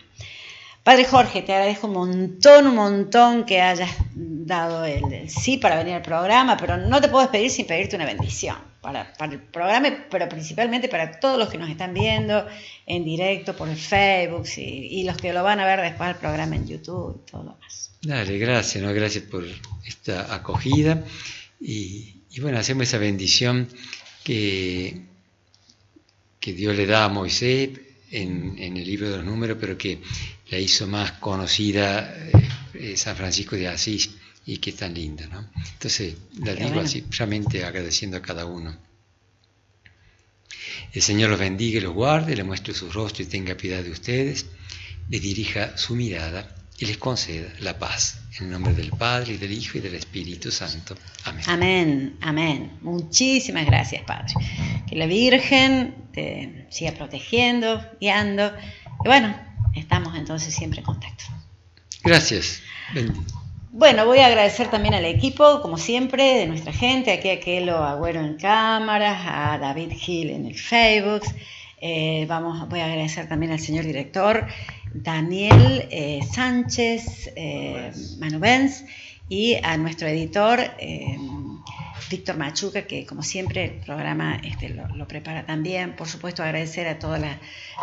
C: Padre Jorge, te agradezco un montón que hayas dado el sí para venir al programa, pero no te puedo despedir sin pedirte una bendición para el programa, pero principalmente para todos los que nos están viendo en directo por el Facebook y los que lo van a ver después del programa en YouTube y todo lo más.
H: Dale, gracias, ¿no? Gracias por esta acogida y bueno, hacemos esa bendición que Dios le da a Moisés en el libro de los números, pero que la hizo más conocida San Francisco de Asís, y que es tan linda, ¿no? Entonces la digo así, realmente agradeciendo a cada uno. El Señor los bendiga y los guarde, le muestre su rostro y tenga piedad de ustedes, les dirija su mirada y les conceda la paz. En el nombre del Padre, y del Hijo, y del Espíritu Santo. Amén.
C: Amén, amén. Muchísimas gracias, Padre. Que la Virgen te siga protegiendo, guiando. Y bueno, estamos entonces siempre en contacto.
H: Gracias.
C: Bueno, voy a agradecer también al equipo, como siempre, de nuestra gente, aquí a Kelo Agüero en cámaras, a David Gil en el Facebook. Voy a agradecer también al señor director Daniel Sánchez Manubenz, y a nuestro editor Víctor Machuca, que como siempre el programa lo prepara también. Por supuesto, agradecer a todas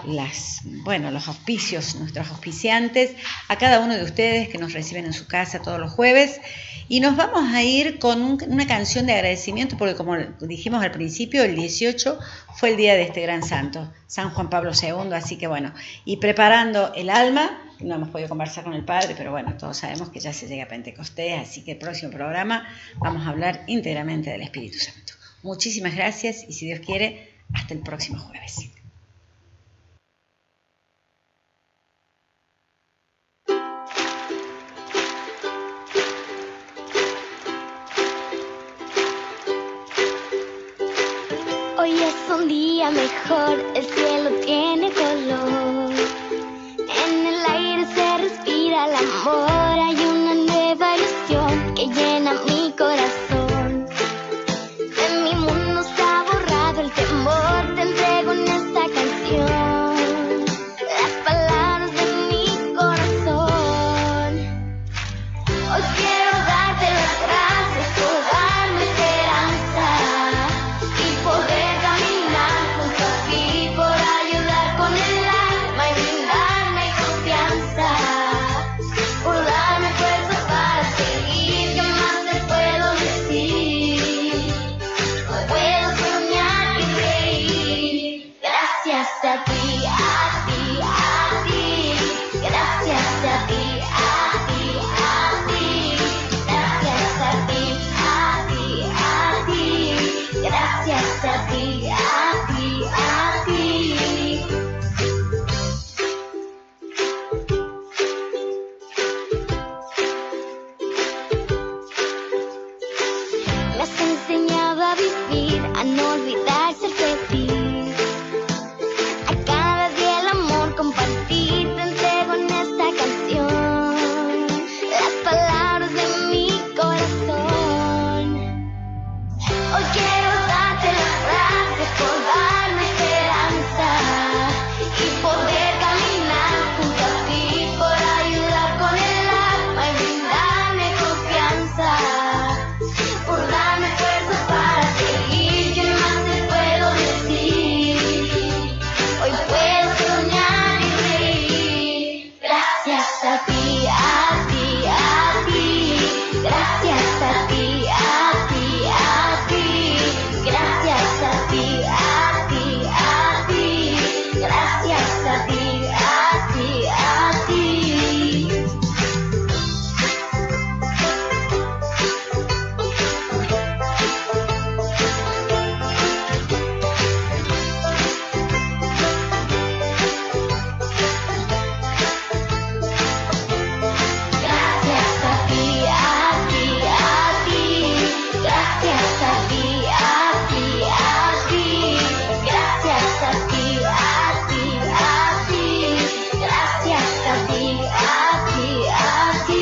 C: los auspicios, nuestros auspiciantes, a cada uno de ustedes que nos reciben en su casa todos los jueves. Y nos vamos a ir con una canción de agradecimiento, porque como dijimos al principio, el 18 fue el día de este gran santo, San Juan Pablo II, así que bueno, y preparando el alma, no hemos podido conversar con el Padre, pero bueno, todos sabemos que ya se llega a Pentecostés, así que el próximo programa vamos a hablar íntegramente del Espíritu Santo. Muchísimas gracias, y si Dios quiere, hasta el próximo jueves.
J: Hoy es un día mejor, el cielo tiene color, en el aire se respira el amor, hay una nueva ilusión que llena mi corazón. De mi mundo se ha borrado el temor, te entrego en esta canción las palabras de mi corazón. Hoy quiero darte las gracias por darme esperanza y poder caminar junto a ti, por ayudar con el alma y brindarme confianza, por darme fuerza para seguir. ¿Qué más te puedo decir? Hoy puedo soñar y reír. Gracias a ti, a ti, a ti. Gracias a ti, a ti, a ti. Gracias a ti, a ti, a ti. Gracias a ti, a ti, a ti. Me has enseñado a vivir, a no olvidar ser feliz. A cada día el amor compartir, te entrego en esta canción las palabras de mi corazón. Hoy quiero darte las gracias por darme esperanza y poder caminar junto a ti, por ayudar con el alma y brindarme confianza, por darme fuerza para seguir. ¿Qué más te puedo decir? Hoy puedo soñar y reír. Gracias a ti, a ti, a ti. Gracias a ti, a ti, a ti. Gracias a ti, a ti, a ti. Gracias a ti, a ti, a ti. Gracias a ti, a ti, a ti. Gracias a ti, a ti, a ti. Gracias a ti, a ti, a ti. Gracias a ti, a ti, a ti.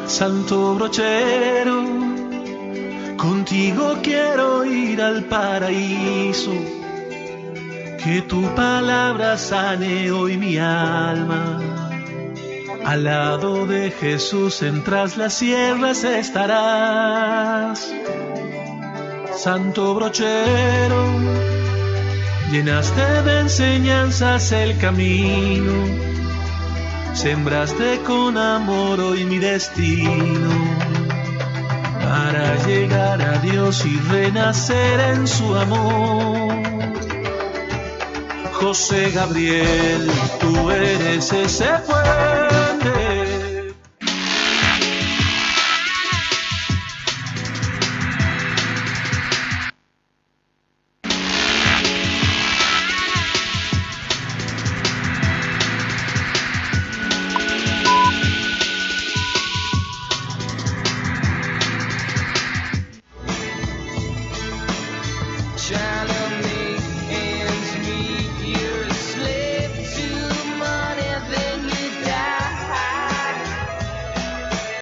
B: Santo brochero, contigo quiero ir al paraíso, que tu palabra sane hoy mi alma. Al lado de Jesús en tras las sierras estarás. Santo brochero, llenaste de enseñanzas el camino, sembraste con amor hoy mi destino, para llegar a Dios y renacer en su amor. José Gabriel, tú eres ese puente